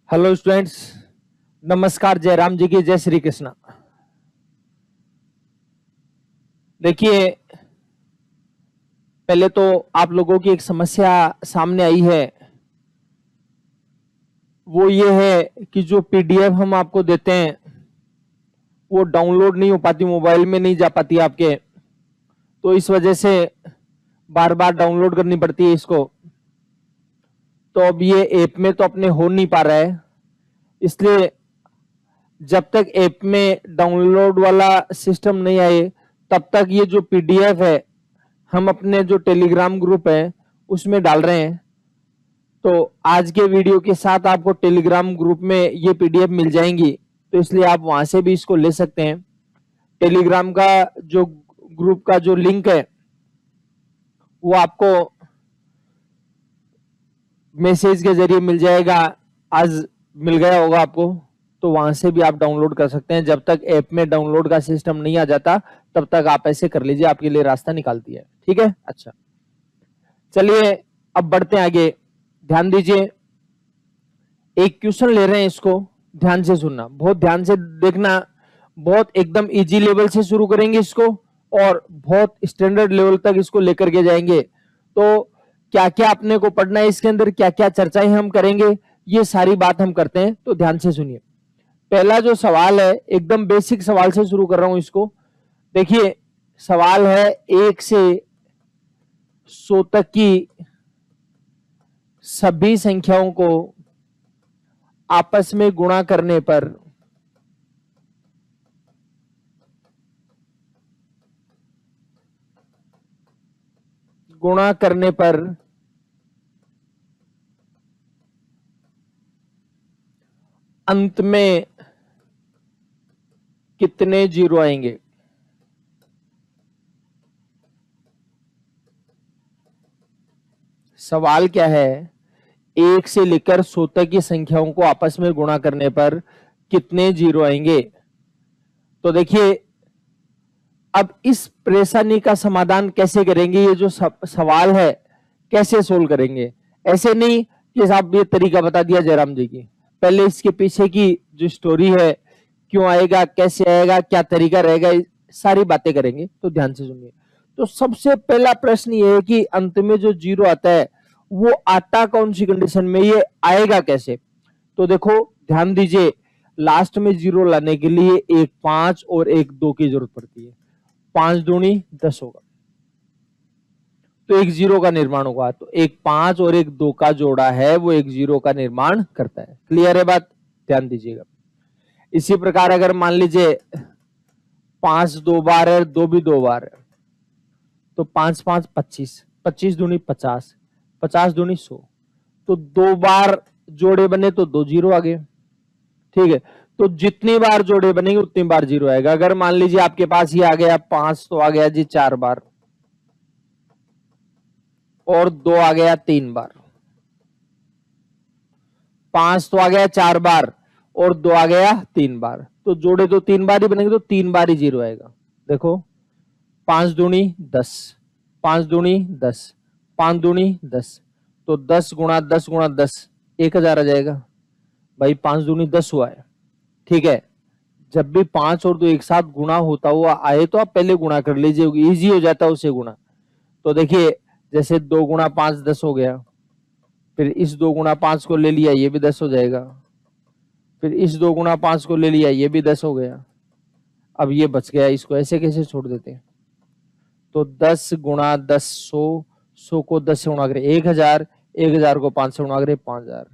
Hello students, नमस्कार। जयराम जी की जय श्री कृष्णा। देखिए, पहले तो आप लोगों की एक समस्या सामने आई है। वो ये है कि जो पीडीएफ हम आपको देते हैं वो डाउनलोड नहीं हो पाती, मोबाइल में नहीं जा पाती आपके, तो इस वजह से बार बार डाउनलोड करनी पड़ती है इसको। तो अब ये ऐप में तो अपने हो नहीं पा रहा है, इसलिए जब तक ऐप में डाउनलोड वाला सिस्टम नहीं आए तब तक ये जो पीडीएफ है हम अपने जो टेलीग्राम ग्रुप है उसमें डाल रहे हैं। तो आज के वीडियो के साथ आपको टेलीग्राम ग्रुप में ये पीडीएफ मिल जाएंगी, तो इसलिए आप वहां से भी इसको ले सकते हैं। टेलीग्राम का जो ग्रुप का जो लिंक है वो आपको मैसेज के जरिए मिल जाएगा। आज मिल गया होगा आपको, तो वहां से भी आप डाउनलोड कर सकते हैं। जब तक ऐप में डाउनलोड का सिस्टम नहीं आ जाता तब तक आप ऐसे कर लीजिए, आपके लिए रास्ता निकालती है। ठीक है, अच्छा चलिए अब बढ़ते हैं आगे। ध्यान दीजिए, एक क्वेश्चन ले रहे हैं, इसको ध्यान से सुनना, बहुत ध्यान से देखना। बहुत एकदम इजी लेवल से शुरू करेंगे इसको और बहुत स्टैंडर्ड लेवल तक इसको लेकर के जाएंगे। तो क्या क्या अपने को पढ़ना है, इसके अंदर क्या क्या चर्चाएं हम करेंगे, ये सारी बात हम करते हैं। तो ध्यान से सुनिए। पहला जो सवाल है, एकदम बेसिक सवाल से शुरू कर रहा हूं इसको। देखिए, सवाल है 1 से 100 तक की सभी संख्याओं को आपस में गुणा करने पर अंत में कितने जीरो आएंगे। सवाल क्या है, 1 से लेकर 100 तक की संख्याओं को आपस में गुणा करने पर कितने जीरो आएंगे। तो देखिए, अब इस परेशानी का समाधान कैसे करेंगे, ये जो सवाल है कैसे सोल्व करेंगे। ऐसे नहीं कि साहब ये तरीका बता दिया जयराम जी की, पहले इसके पीछे की जो स्टोरी है, क्यों आएगा, कैसे आएगा, क्या तरीका रहेगा, सारी बातें करेंगे। तो ध्यान से सुनिए। तो सबसे पहला प्रश्न ये है कि अंत में जो जीरो आता है वो आता कौन सी कंडीशन में, ये आएगा कैसे। तो देखो ध्यान दीजिए, लास्ट में जीरो लाने के लिए एक 5 और एक 2 की जरूरत पड़ती है। 5 दूनी 10 होगा, तो एक जीरो का निर्माण होगा। तो एक 5 और एक 2 का जोड़ा है वो एक जीरो का निर्माण करता है। क्लियर है बात, ध्यान दीजिएगा। इसी प्रकार अगर मान लीजिए 5 2 बार है, 2 भी 2 बार है, तो 5 5 25, 25 दूनी 50, 50 दूनी 100, तो 2 बार जोड़े बने तो 2 जीरो आ गए। ठीक है, तो जितनी बार जोड़े बनेंगे उतनी बार जीरो आएगा। अगर मान लीजिए आपके पास ये आ गया 5, तो आ गया जी 4 बार, और 2 आ गया 3 बार। 5 तो आ गया 4 बार और 2 आ गया 3 बार, तो जोड़े तो 3 बार ही बनेंगे, तो 3 बार ही जीरो आएगा। देखो 5 दूनी 10, 5 दूनी 10, 5 दूनी 10, तो 10 गुणा 10 गुणा 10 1000 आ जाएगा। भाई 5 दूनी 10 हुआ है। ठीक है, जब भी 5 और 2 एक साथ गुणा होता हुआ आए तो आप पहले गुणा कर लीजिए, इजी हो जाता है उसे गुणा। तो देखिए, जैसे 2 गुणा 5 10 हो गया, फिर इस 2 गुणा 5 को ले लिया, ये भी 10 हो जाएगा, फिर इस 2 गुणा 5 को ले लिया, ये भी 10 हो गया। अब ये बच गया, इसको ऐसे कैसे छोड़ देते हैं। तो 10 गुणा 10 100, 100 को 10 से गुणा करें 1000, 1000 को 5 से गुणा करें 5000।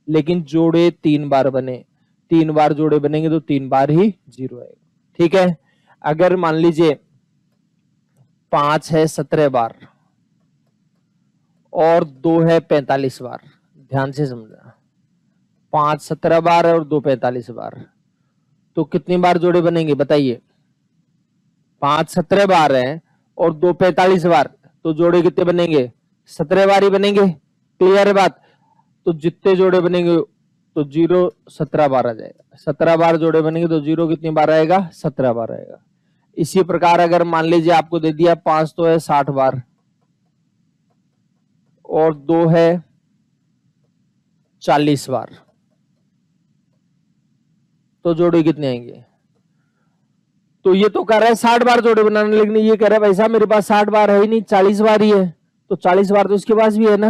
लेकिन जोड़े 3 बार बने, 3 बार जोड़े बनेंगे तो 3 बार ही जीरो आएगा। ठीक है, अगर मान लीजिए 5 है 17 बार और 2 है 45 बार, ध्यान से समझना, 5 17 बार और 2 45 बार, तो कितनी बार जोड़े बनेंगे बताइए। 5 17 बार है और 2 45 बार, तो जोड़े कितने बनेंगे, 17 बार ही बनेंगे। क्लियर है बात। तो जितने जोड़े बनेंगे तो जीरो 17 बार आ जाएगा, 17 बार जोड़े बनेंगे तो जीरो कितनी बार आएगा, 17 बार आएगा। इसी प्रकार अगर मान लीजिए आपको दे दिया 5 तो है 60 बार और 2 है 40 बार, तो जोड़े कितने आएंगे? तो ये तो कह रहा है 60 बार जोड़े बनाने, लेकिन ये कह रहा है भाई साहब मेरे पास 60 बार है ही नहीं, 40 बार ही है। तो 40 बार तो इसके पास भी है ना,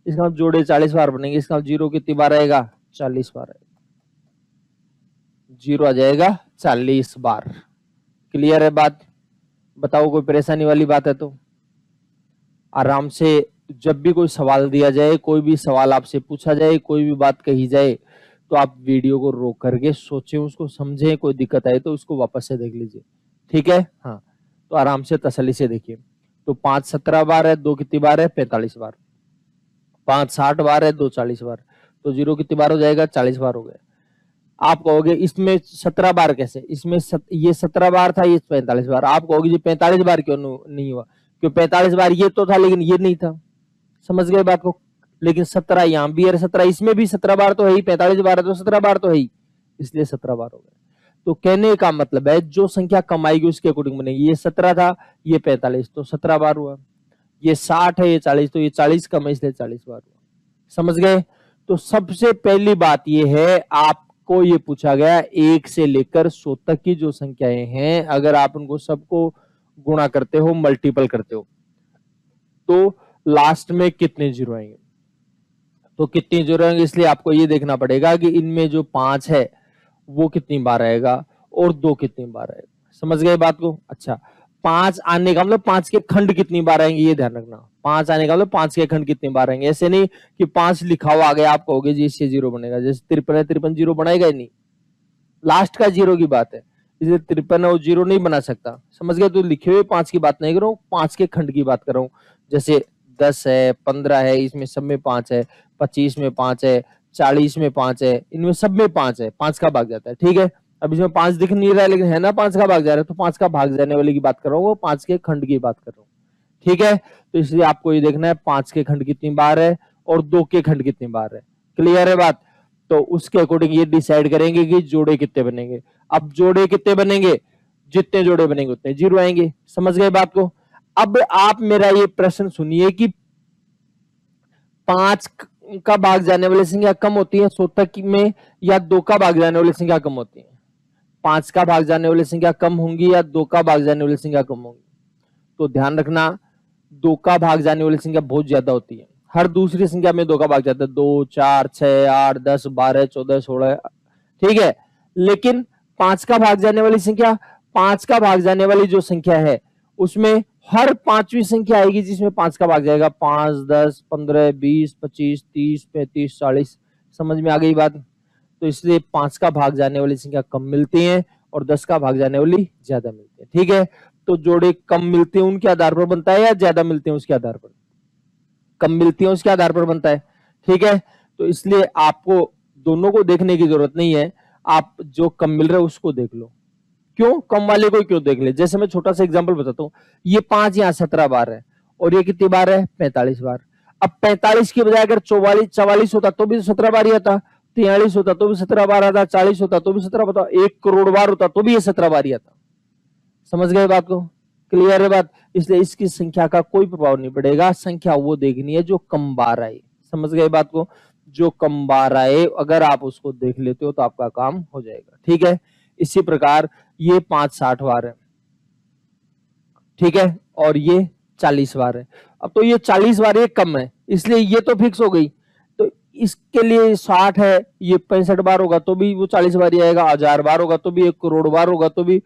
इसका मतलब जोड़े 40 बार बनेंगे। इसका जीरो कितनी बार आएगा? 40 बार आएगा। जीरो आ जाएगा 40 बार। क्लियर है बात? बताओ कोई परेशानी वाली बात है तो आराम से जब भी कोई सवाल दिया जाए, कोई भी सवाल आपसे पूछा जाए, कोई भी बात कही जाए, तो आप वीडियो को रोक करके सोचें, उसको समझें, कोई दिक्कत आए तो उसको वापस से देख लीजिए। ठीक है? हाँ, तो आराम से तसल्ली से देखिए। तो 5 17 बार है, 2 कितनी बार है? 45 बार। 5 60 बार है, 2 40 बार। तो जीरो कितनी बार हो जाएगा? 40 बार हो गया। आप कहोगे इसमें 17 बार कैसे? इसमें ये 17 बार था, ये 45 बार। आप कहोगे जी 45 बार क्यों नहीं हुआ? क्यों 45 बार ये तो था लेकिन ये नहीं था। समझ गए बात को? लेकिन 17 यहां भी है, 17 इसमें भी 17 बार तो है ही, 45 बार है तो 17 बार तो है ही, इसलिए 17 बार हो गए। तो कहने का मतलब है जो संख्या कम आएगी उसके अकॉर्डिंग बनेगी। ये 17 था, ये 45, तो 17 बार हुआ। ये 60 है, ये 40, तो ये 40 कम है इसलिए 40 बार हुआ। समझ गए? तो सबसे पहली बात ये है, आपको ये पूछा गया 1 से लेकर 100 तक की जो संख्याएं हैं, अगर आप उनको सबको गुणा करते हो, मल्टीपल करते हो, तो लास्ट में कितने जीरो आएंगे? तो कितने जीरो आएंगे, इसलिए आपको ये देखना पड़ेगा कि इनमें जो 5 है वो कितनी बार आएगा और 2 कितनी बार आएगा। समझ गए बात को? अच्छा, 5 आने का मतलब 5 के खंड कितनी बार आएंगे, ये ध्यान रखना। 5 आने का मतलब 5 के खंड कितनी बार आएंगे। ऐसे नहीं कि 5 लिखा हुआ आ गया, आप कहोगे जी इससे जीरो बनेगा। जैसे 53 है, 53 जीरो बनाएगा ही नहीं, लास्ट का जीरो की बात है, इसलिए 53 है वो जीरो नहीं बना सकता। समझ गए? तो लिखे हुए 5 की बात नहीं कर रहा हूँ, 5 के खंड की बात कर रहा हूँ। जैसे 10 है, 15 है, इसमें सब में 5 है, 25 में 5 है, 40 में 5 है, इनमें सब में 5 है, 5 का भाग जाता है। ठीक है? अब इसमें 5 दिख नहीं रहा है लेकिन है ना 5 का भाग जा रहा है, तो 5 का भाग जाने वाले की बात कर रहा हूँ, वो 5 के खंड की बात कर रहा हूँ। ठीक है? तो इसलिए आपको ये देखना है 5 के खंड कितनी बार है और 2 के खंड कितनी बार है। क्लियर है बात? तो उसके अकॉर्डिंग ये डिसाइड करेंगे कि जोड़े कितने बनेंगे। अब जोड़े कितने बनेंगे? जितने जोड़े बनेंगे उतने जीरो आएंगे। समझ गए बात को? अब आप मेरा ये प्रश्न सुनिए कि 5 का भाग जाने वाली संख्या कम होती है 100 तक में, या 2 का भाग जाने वाली संख्या कम होती है? 5 का भाग जाने वाली संख्या कम होंगी या 2 का भाग जाने वाली संख्या कम होंगी? तो ध्यान रखना, 2 का भाग जाने वाली संख्या बहुत ज्यादा होती है। हर दूसरी संख्या में 2 का भाग जाता है, 2 4 6 8 10 12 14 16। ठीक है? लेकिन 5 का भाग जाने वाली संख्या, 5 का भाग जाने वाली जो संख्या है उसमें हर पांचवी संख्या आएगी जिसमें 5 का भाग जाएगा। 5 10 15 20 25 30 35 40। समझ में आ गई बात? तो इसलिए 5 का भाग जाने वाली संख्या कम मिलती है और 10 का भाग जाने वाली ज्यादा मिलती है। ठीक है? तो जोड़े कम मिलते हैं उनके आधार पर बनता है या ज्यादा मिलते हैं उसके आधार पर? कम मिलती है उसके आधार पर बनता है। ठीक है? तो इसलिए आपको दोनों को देखने की जरूरत नहीं है, आप जो कम मिल रहा है उसको देख लो। क्यों? कम वाले को क्यों देख ले? जैसे मैं छोटा सा एग्जांपल बताता हूँ, ये 5 यहाँ 17 बार है और ये कितनी बार है? 45 बार। अब 45 की बजाय अगर 44 होता तो भी 17 बार ही आता, 43 होता तो भी 17 बार आता, 40 होता तो भी 17 बार, 1 करोड़ बार होता तो भी ये 17 बार ही आता। समझ गए बात को? क्लियर है बात? इसलिए इसकी संख्या का कोई प्रभाव नहीं पड़ेगा, संख्या वो देखनी है जो कम बार आए। समझ गए बात को? जो कम बार आए अगर आप उसको देख लेते हो तो आपका काम हो जाएगा। ठीक है? इसी प्रकार ये 5 60 बार है, ठीक है, और ये 40 बार है। अब तो ये 40 बार ये कम है, इसलिए ये तो फिक्स हो गई। तो इसके लिए 60 है, ये 65 बार होगा तो भी वो 40 बार ही आएगा, 1000 बार होगा तो भी, 1 करोड़ बार होगा तो भी,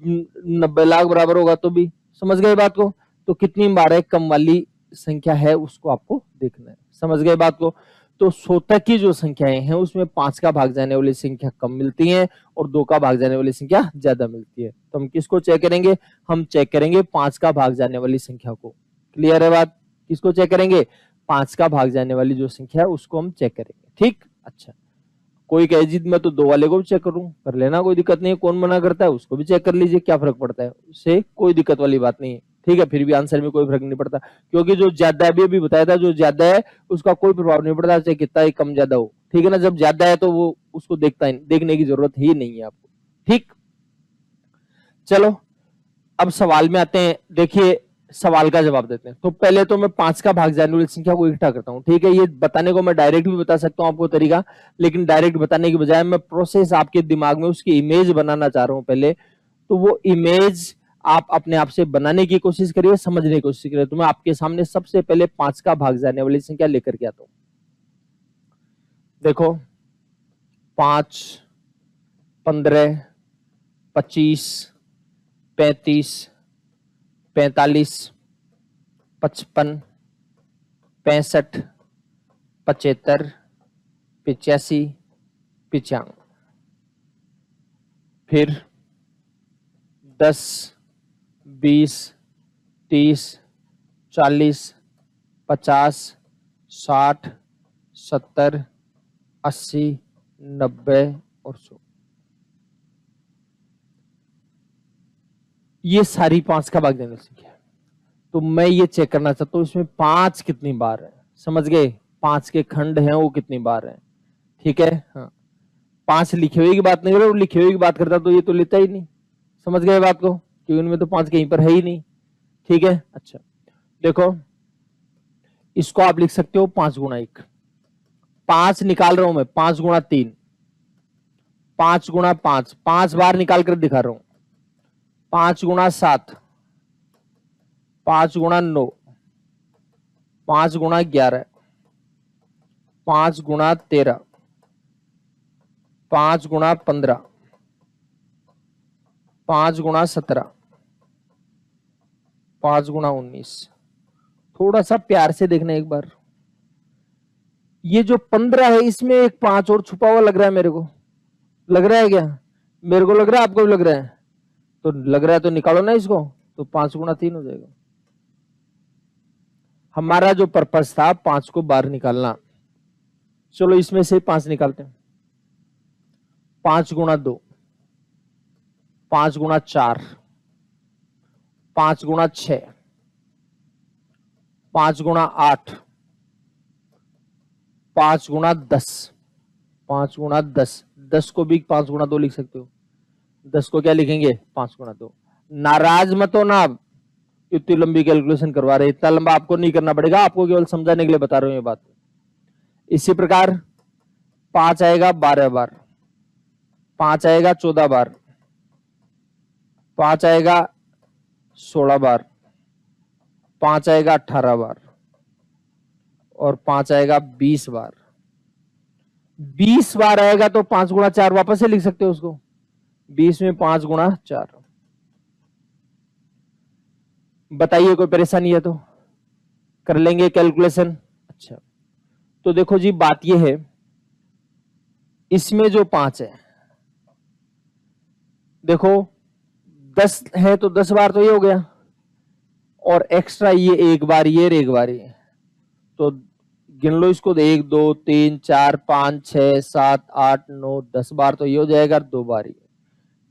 90 लाख बराबर होगा तो भी। समझ गए बात को? तो कितनी बार है कम वाली संख्या है उसको आपको देखना है। समझ गए बात को? तो 100 तक की जो संख्याएं हैं उसमें 5 का भाग जाने वाली संख्या कम मिलती है और 2 का भाग जाने वाली संख्या ज्यादा मिलती है। तो हम किसको चेक करेंगे? हम चेक करेंगे 5 का भाग जाने वाली संख्या को। क्लियर है बात? किसको चेक करेंगे? 5 का भाग जाने वाली जो संख्या है उसको हम चेक करेंगे। ठीक? अच्छा, कोई कहे जी मैं तो 2 वाले को भी चेक करूं, कर लेना, कोई दिक्कत नहीं है। कौन मना करता है? उसको भी चेक कर लीजिए, क्या फर्क पड़ता है, उससे कोई दिक्कत वाली बात नहीं है। ठीक है? फिर भी आंसर में कोई फर्क नहीं पड़ता, क्योंकि जो ज्यादा है अभी बताया था, जो ज्यादा है उसका कोई प्रभाव नहीं पड़ता, चाहे कितना ही कम ज्यादा हो। ठीक है ना? जब ज्यादा है तो वो उसको देखने की जरूरत ही नहीं है आपको। ठीक? चलो अब सवाल में आते हैं। देखिए सवाल का जवाब देते हैं। तो पहले तो मैं 5 का भाग जाने वाली संख्या को इकट्ठा करता हूं, ठीक है। ये बताने को मैं डायरेक्ट भी बता सकता हूं आपको तरीका, लेकिन डायरेक्ट बताने की बजाय मैं प्रोसेस आपके दिमाग में उसकी इमेज बनाना चाह रहा हूं पहले। तो वो इमेज आप अपने आप से बनाने की कोशिश करिए, समझने की कोशिश करिए। तो मैं आपके सामने सबसे पहले 5 का भाग जाने वाली संख्या लेकर के आता हूं। देखो 5, 15, 25, 35, 45, 55, 65, 75, 85, 95। फिर 10, 20, 30, 40, 50, 60, 70, 80, 90 और 100। ये सारी 5 का भाग देने की संख्या है। तो मैं ये चेक करना चाहता हूं इसमें 5 कितनी बार है, समझ गए। 5 के खंड हैं वो कितनी बार है, ठीक है। हाँ, 5 लिखे हुए की बात नहीं कर रहा, लिखे हुए की बात करता तो ये तो लेता ही नहीं, समझ गए बात को, क्योंकि उनमें तो 5 कहीं पर है ही नहीं, ठीक है। अच्छा देखो, इसको आप लिख सकते हो 5 गुणा 1। 5 निकाल रहा हूं मैं, 5 गुणा 3, 5 गुणा 5, 5 बार निकाल कर दिखा रहा हूं। 5 गुणा 7, 5 गुणा 9, 5 गुणा 11, 5 गुणा 13, 5 गुणा 15, 5 गुणा 17, 5 गुणा 19। थोड़ा सा प्यार से देखना एक बार, ये जो 15 है इसमें एक 5 और छुपा हुआ लग रहा है मेरे को, लग रहा है क्या? मेरे को लग रहा है, आपको भी लग रहा है? तो लग रहा है तो निकालो ना इसको, तो 5 गुणा 3 हो जाएगा। हमारा जो पर्पस था 5 को बाहर निकालना, चलो इसमें से 5 निकालते हैं। 5 गुणा 2, 5 गुणा 4, 5 गुणा 6, 5 गुणा 8, 5 गुणा 10, 5 गुणा 10। 10 को भी 5 गुणा 2 लिख सकते हो। 10 को क्या लिखेंगे? 5 गुणा 2। नाराज मत हो ना, आप इतनी लंबी कैलकुलेशन करवा रहे, इतना लंबा आपको नहीं करना पड़ेगा, आपको केवल समझाने के लिए बता रहा हूं ये बात। इसी प्रकार 5 आएगा 12 बार, 5 आएगा 14 बार, 5 आएगा 16 बार, 5 आएगा 18 बार और 5 आएगा 20 बार। 20 बार आएगा तो 5 गुणा 4 वापस से लिख सकते हो उसको। 20 में 5 गुणा 4। बताइए कोई परेशानी है तो कर लेंगे कैलकुलेशन। अच्छा तो देखो जी, बात यह है, इसमें जो 5 है, देखो 10 है तो 10 बार तो ये हो गया, और एक्स्ट्रा ये एक बार ये और एक बार ये, तो गिन लो इसको, 1 2 3 4 5 6 7 8 9 10 बार तो ये हो जाएगा, 2 बार ये।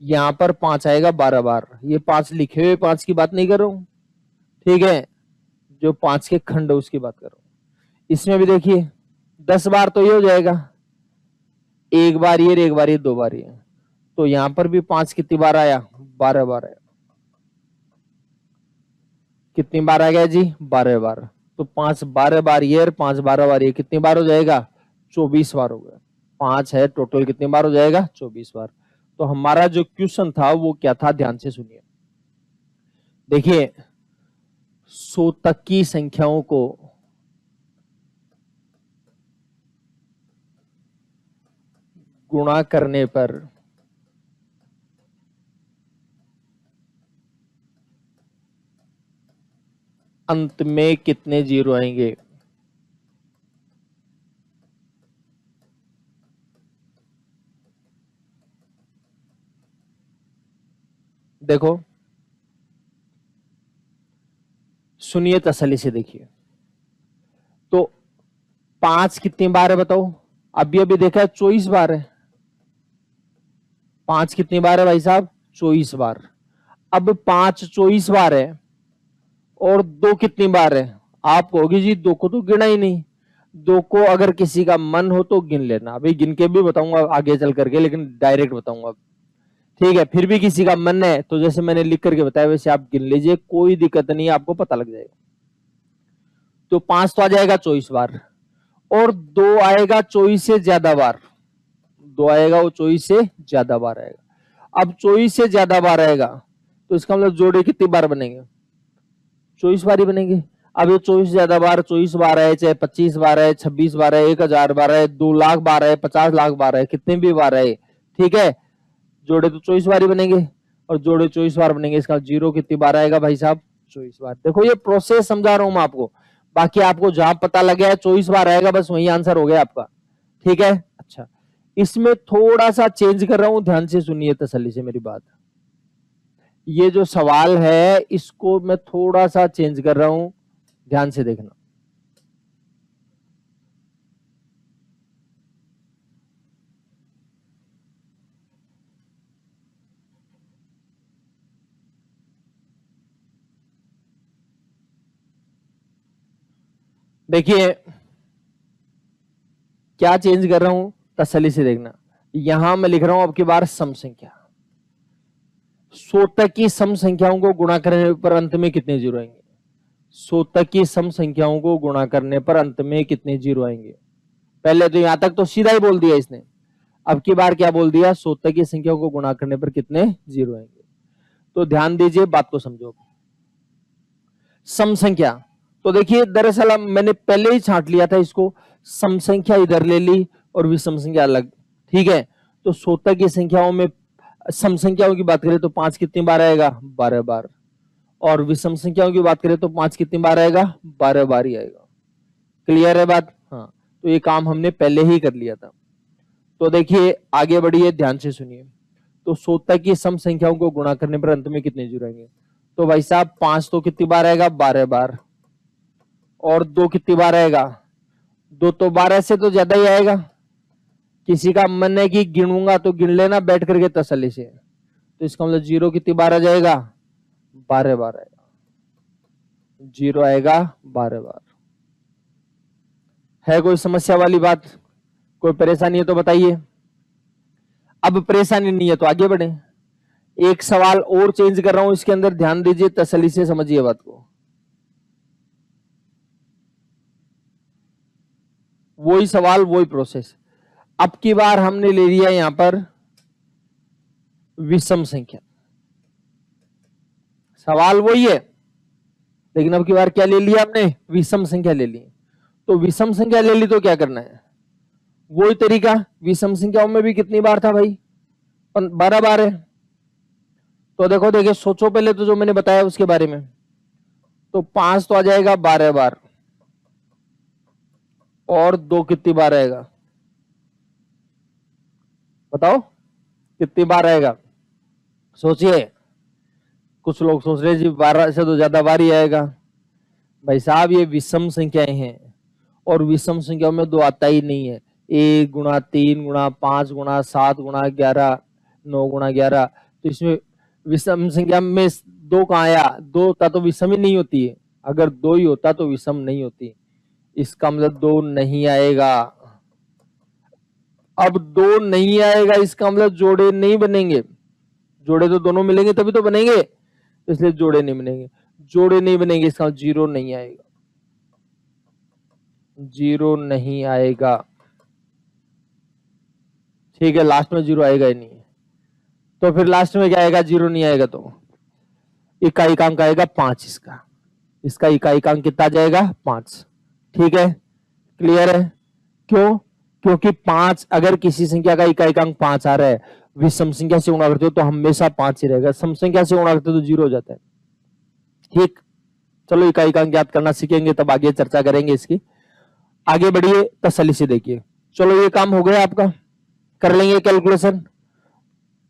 यहां पर 5 आएगा 12 बार। ये 5 लिखे हुए 5 की बात नहीं कर रहा हूं, ठीक है, जो 5 के खंड है उसकी बात कर रहा हूं। इसमें भी देखिए 10 बार तो ये हो जाएगा, एक बार ये, एक बार ये, 2 बार ये, तो यहां पर भी 5 कितनी बार आया? 12 बार आया। कितनी बार आ गया जी? 12 बार। तो 5 12 बार ये और 5 12 बार ये, कितनी बार हो जाएगा? 24 बार हो गया। 5 है टोटल, कितनी बार हो जाएगा? 24 बार। तो हमारा जो क्वेश्चन था वो क्या था, ध्यान से सुनिए। देखिए 100 तक की संख्याओं को गुणा करने पर अंत में कितने जीरो आएंगे? देखो सुनिए तसल्ली से देखिए। तो 5 कितनी बार है बताओ? अभी अभी देखा है 24 बार है। 5 कितनी बार है भाई साहब? 24 बार। अब 5 24 बार है और 2 कितनी बार है? आप कहोगे जी 2 को तो गिना ही नहीं। 2 को अगर किसी का मन हो तो गिन लेना, अभी गिन के भी बताऊंगा आगे चल करके, लेकिन डायरेक्ट बताऊंगा। ठीक है, फिर भी किसी का मन है तो जैसे मैंने लिख करके बताया वैसे आप गिन लीजिए, कोई दिक्कत नहीं है, आपको पता लग जाएगा। तो 5 तो आ जाएगा 24 बार, और 2 आएगा 24 से ज्यादा बार, 2 आएगा वो 24 से ज्यादा बार आएगा। अब 24 से ज्यादा बार आएगा तो इसका मतलब जोड़े कितनी बार बनेंगे, 24 बार ही बनेंगे। अब ये 24 ज्यादा बार 24 बार है, चाहे 25 बार है, 26 बार है, 1000 बार है, 2 लाख बार है, 50 लाख बार है, कितने भी बार है, ठीक है, जोड़े तो 24 बार ही बनेंगे, और जोड़े 24 बार बनेंगे, इसका जीरो कितनी बार आएगा भाई साहब, 24 बार। देखो ये प्रोसेस समझा रहा हूं मैं आपको, बाकी आपको जहां पता लग गया है 24 बार आएगा, बस वही आंसर हो गया आपका, ठीक है। अच्छा, इसमें थोड़ा सा चेंज कर रहा हूं, ध्यान से सुनिए तसल्ली से मेरी बात। ये जो सवाल है इसको मैं थोड़ा सा चेंज कर रहा हूं, ध्यान से देखना। देखिए क्या चेंज कर रहा हूं, तसल्ली से देखना। यहां मैं लिख रहा हूं अब की बार सम संख्या, 100 तक की सम संख्याओं को गुणा करने पर अंत में कितने जीरो आएंगे, 100 तक की सम संख्याओं को गुणा करने पर अंत में कितने जीरो आएंगे। पहले तो यहां तक तो सीधा ही बोल दिया इसने, अब की बार क्या बोल दिया, 100 तक की संख्याओं को गुणा करने पर कितने जीरो आएंगे। तो ध्यान दीजिए, बात को समझो। सम संख्या, तो देखिए दरअसल मैंने पहले ही छांट लिया था इसको, सम संख्या इधर ले ली और विषम संख्या अलग, ठीक है। तो 100 तक की संख्याओं में सम संख्याओं की बात करें तो 5 कितनी बार आएगा, 12 बार, और विषम संख्याओं की बात करें तो 5 कितनी बार आएगा, 12 बार ही आएगा। क्लियर है बात, हाँ। तो ये काम हमने पहले ही कर लिया था। तो देखिए आगे बढ़िए, ध्यान से सुनिए। तो 100 तक की सम संख्याओं को गुणा करने पर अंत में कितने जीरो आएंगे। तो भाई साहब 5 तो कितनी बार आएगा, 12 बार, और 2 कितनी बार आएगा, 2 तो 12 से तो ज्यादा ही आएगा। किसी का मन है कि गिनूंगा तो गिन लेना बैठ करके तसल्ली से, तो इसका मतलब जीरो कितनी बार आ जाएगा, 12 बार आएगा, जीरो आएगा 12 बार। है कोई समस्या वाली बात, कोई परेशानी है तो बताइए। अब परेशानी नहीं है तो आगे बढ़े। एक सवाल और चेंज कर रहा हूं इसके अंदर, ध्यान दीजिए, तसल्ली से समझिए बात को। वही सवाल वही प्रोसेस, अब की बार हमने ले लिया यहां पर विषम संख्या, सवाल वही है लेकिन अब की बार क्या ले लिया हमने, विषम संख्या ले ली। तो विषम संख्या ले ली तो क्या करना है, वही तरीका, विषम संख्याओं में भी कितनी बार था भाई, 12 बार है। तो देखो देखिए सोचो पहले तो जो मैंने बताया उसके बारे में। तो 5 तो आ जाएगा 12 बार, और 2 कितनी बार आएगा, बताओ कितनी बार आएगा, सोचिए। कुछ लोग सोच रहे जी 12 से तो ज्यादा बार ही आएगा। भाई साहब ये विषम संख्याएं हैं, और विषम संख्याओं में 2 आता ही नहीं है, 1 गुणा 3 गुणा 5 गुणा 7 गुणा 11, 9 गुणा 11। तो इसमें विषम संख्या में 2 कहाँ आया, 2 होता तो विषम ही नहीं होती है, अगर 2 ही होता तो विषम नहीं होती, इसका मतलब 2 नहीं आएगा। अब 2 नहीं आएगा इसका मतलब जोड़े नहीं बनेंगे, जोड़े तो दोनों मिलेंगे तभी तो बनेंगे, इसलिए जोड़े नहीं बनेंगे, जोड़े नहीं बनेंगे इसका मतलब जीरो नहीं आएगा, जीरो नहीं आएगा, ठीक है। लास्ट में जीरो आएगा ही नहीं, तो फिर लास्ट में क्या आएगा, जीरो नहीं आएगा तो इकाइकांक आएगा 5, इसका इसका इकाइकांक कितना जाएगा, 5, ठीक है। क्लियर है, क्यों, क्योंकि 5 अगर किसी संख्या का इकाइकांक 5 आ रहा है, विषम संख्या से गुणा करते हो तो हमेशा 5 ही रहेगा, सम संख्या से गुणा करते हो तो 0 हो जाता है, ठीक। चलो इकाइकांक याद करना सीखेंगे तब आगे चर्चा करेंगे इसकी, आगे बढ़िए तसल्ली से देखिए। चलो ये काम हो गया आपका, कर लेंगे कैलकुलेशन।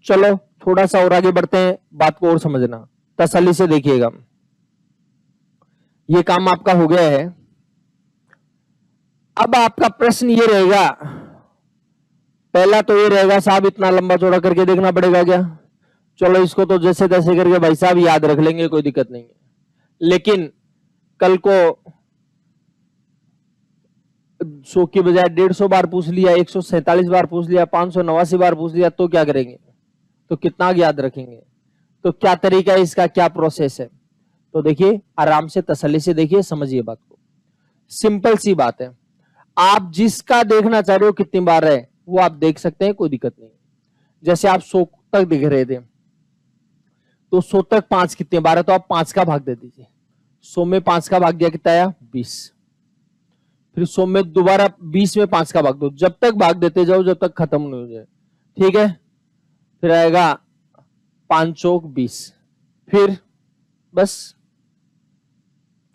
चलो थोड़ा सा और आगे बढ़ते हैं, बात को और समझना, तसल्ली से देखिएगा। ये काम आपका हो गया है। अब आपका प्रश्न ये रहेगा, पहला तो ये रहेगा साहब इतना लंबा चौड़ा करके देखना पड़ेगा क्या, चलो इसको तो जैसे तैसे करके भाई साहब याद रख लेंगे, कोई दिक्कत नहीं है। लेकिन कल को 100 की बजाय 150 बार पूछ लिया, 147 बार पूछ लिया, 589 बार पूछ लिया, तो क्या करेंगे, तो कितना याद रखेंगे? तो क्या तरीका है इसका, क्या प्रोसेस है? तो देखिए आराम से तसल्ली से देखिए, समझिए बात को। सिंपल सी बात है, आप जिसका देखना चाह रहे हो कितनी बार है वो आप देख सकते हैं, कोई दिक्कत नहीं। जैसे आप 100 तक दिख रहे थे, तो 100 तक 5 कितने बार है, तो आप 5 का भाग दे दीजिए। 100 में 5 का भाग दिया कितना आया? 20। फिर 100 में दोबारा 20 में 5 का भाग दो, जब तक भाग देते जाओ जब तक खत्म नहीं हो जाए, ठीक है। फिर आएगा 5 चौक 20, फिर बस,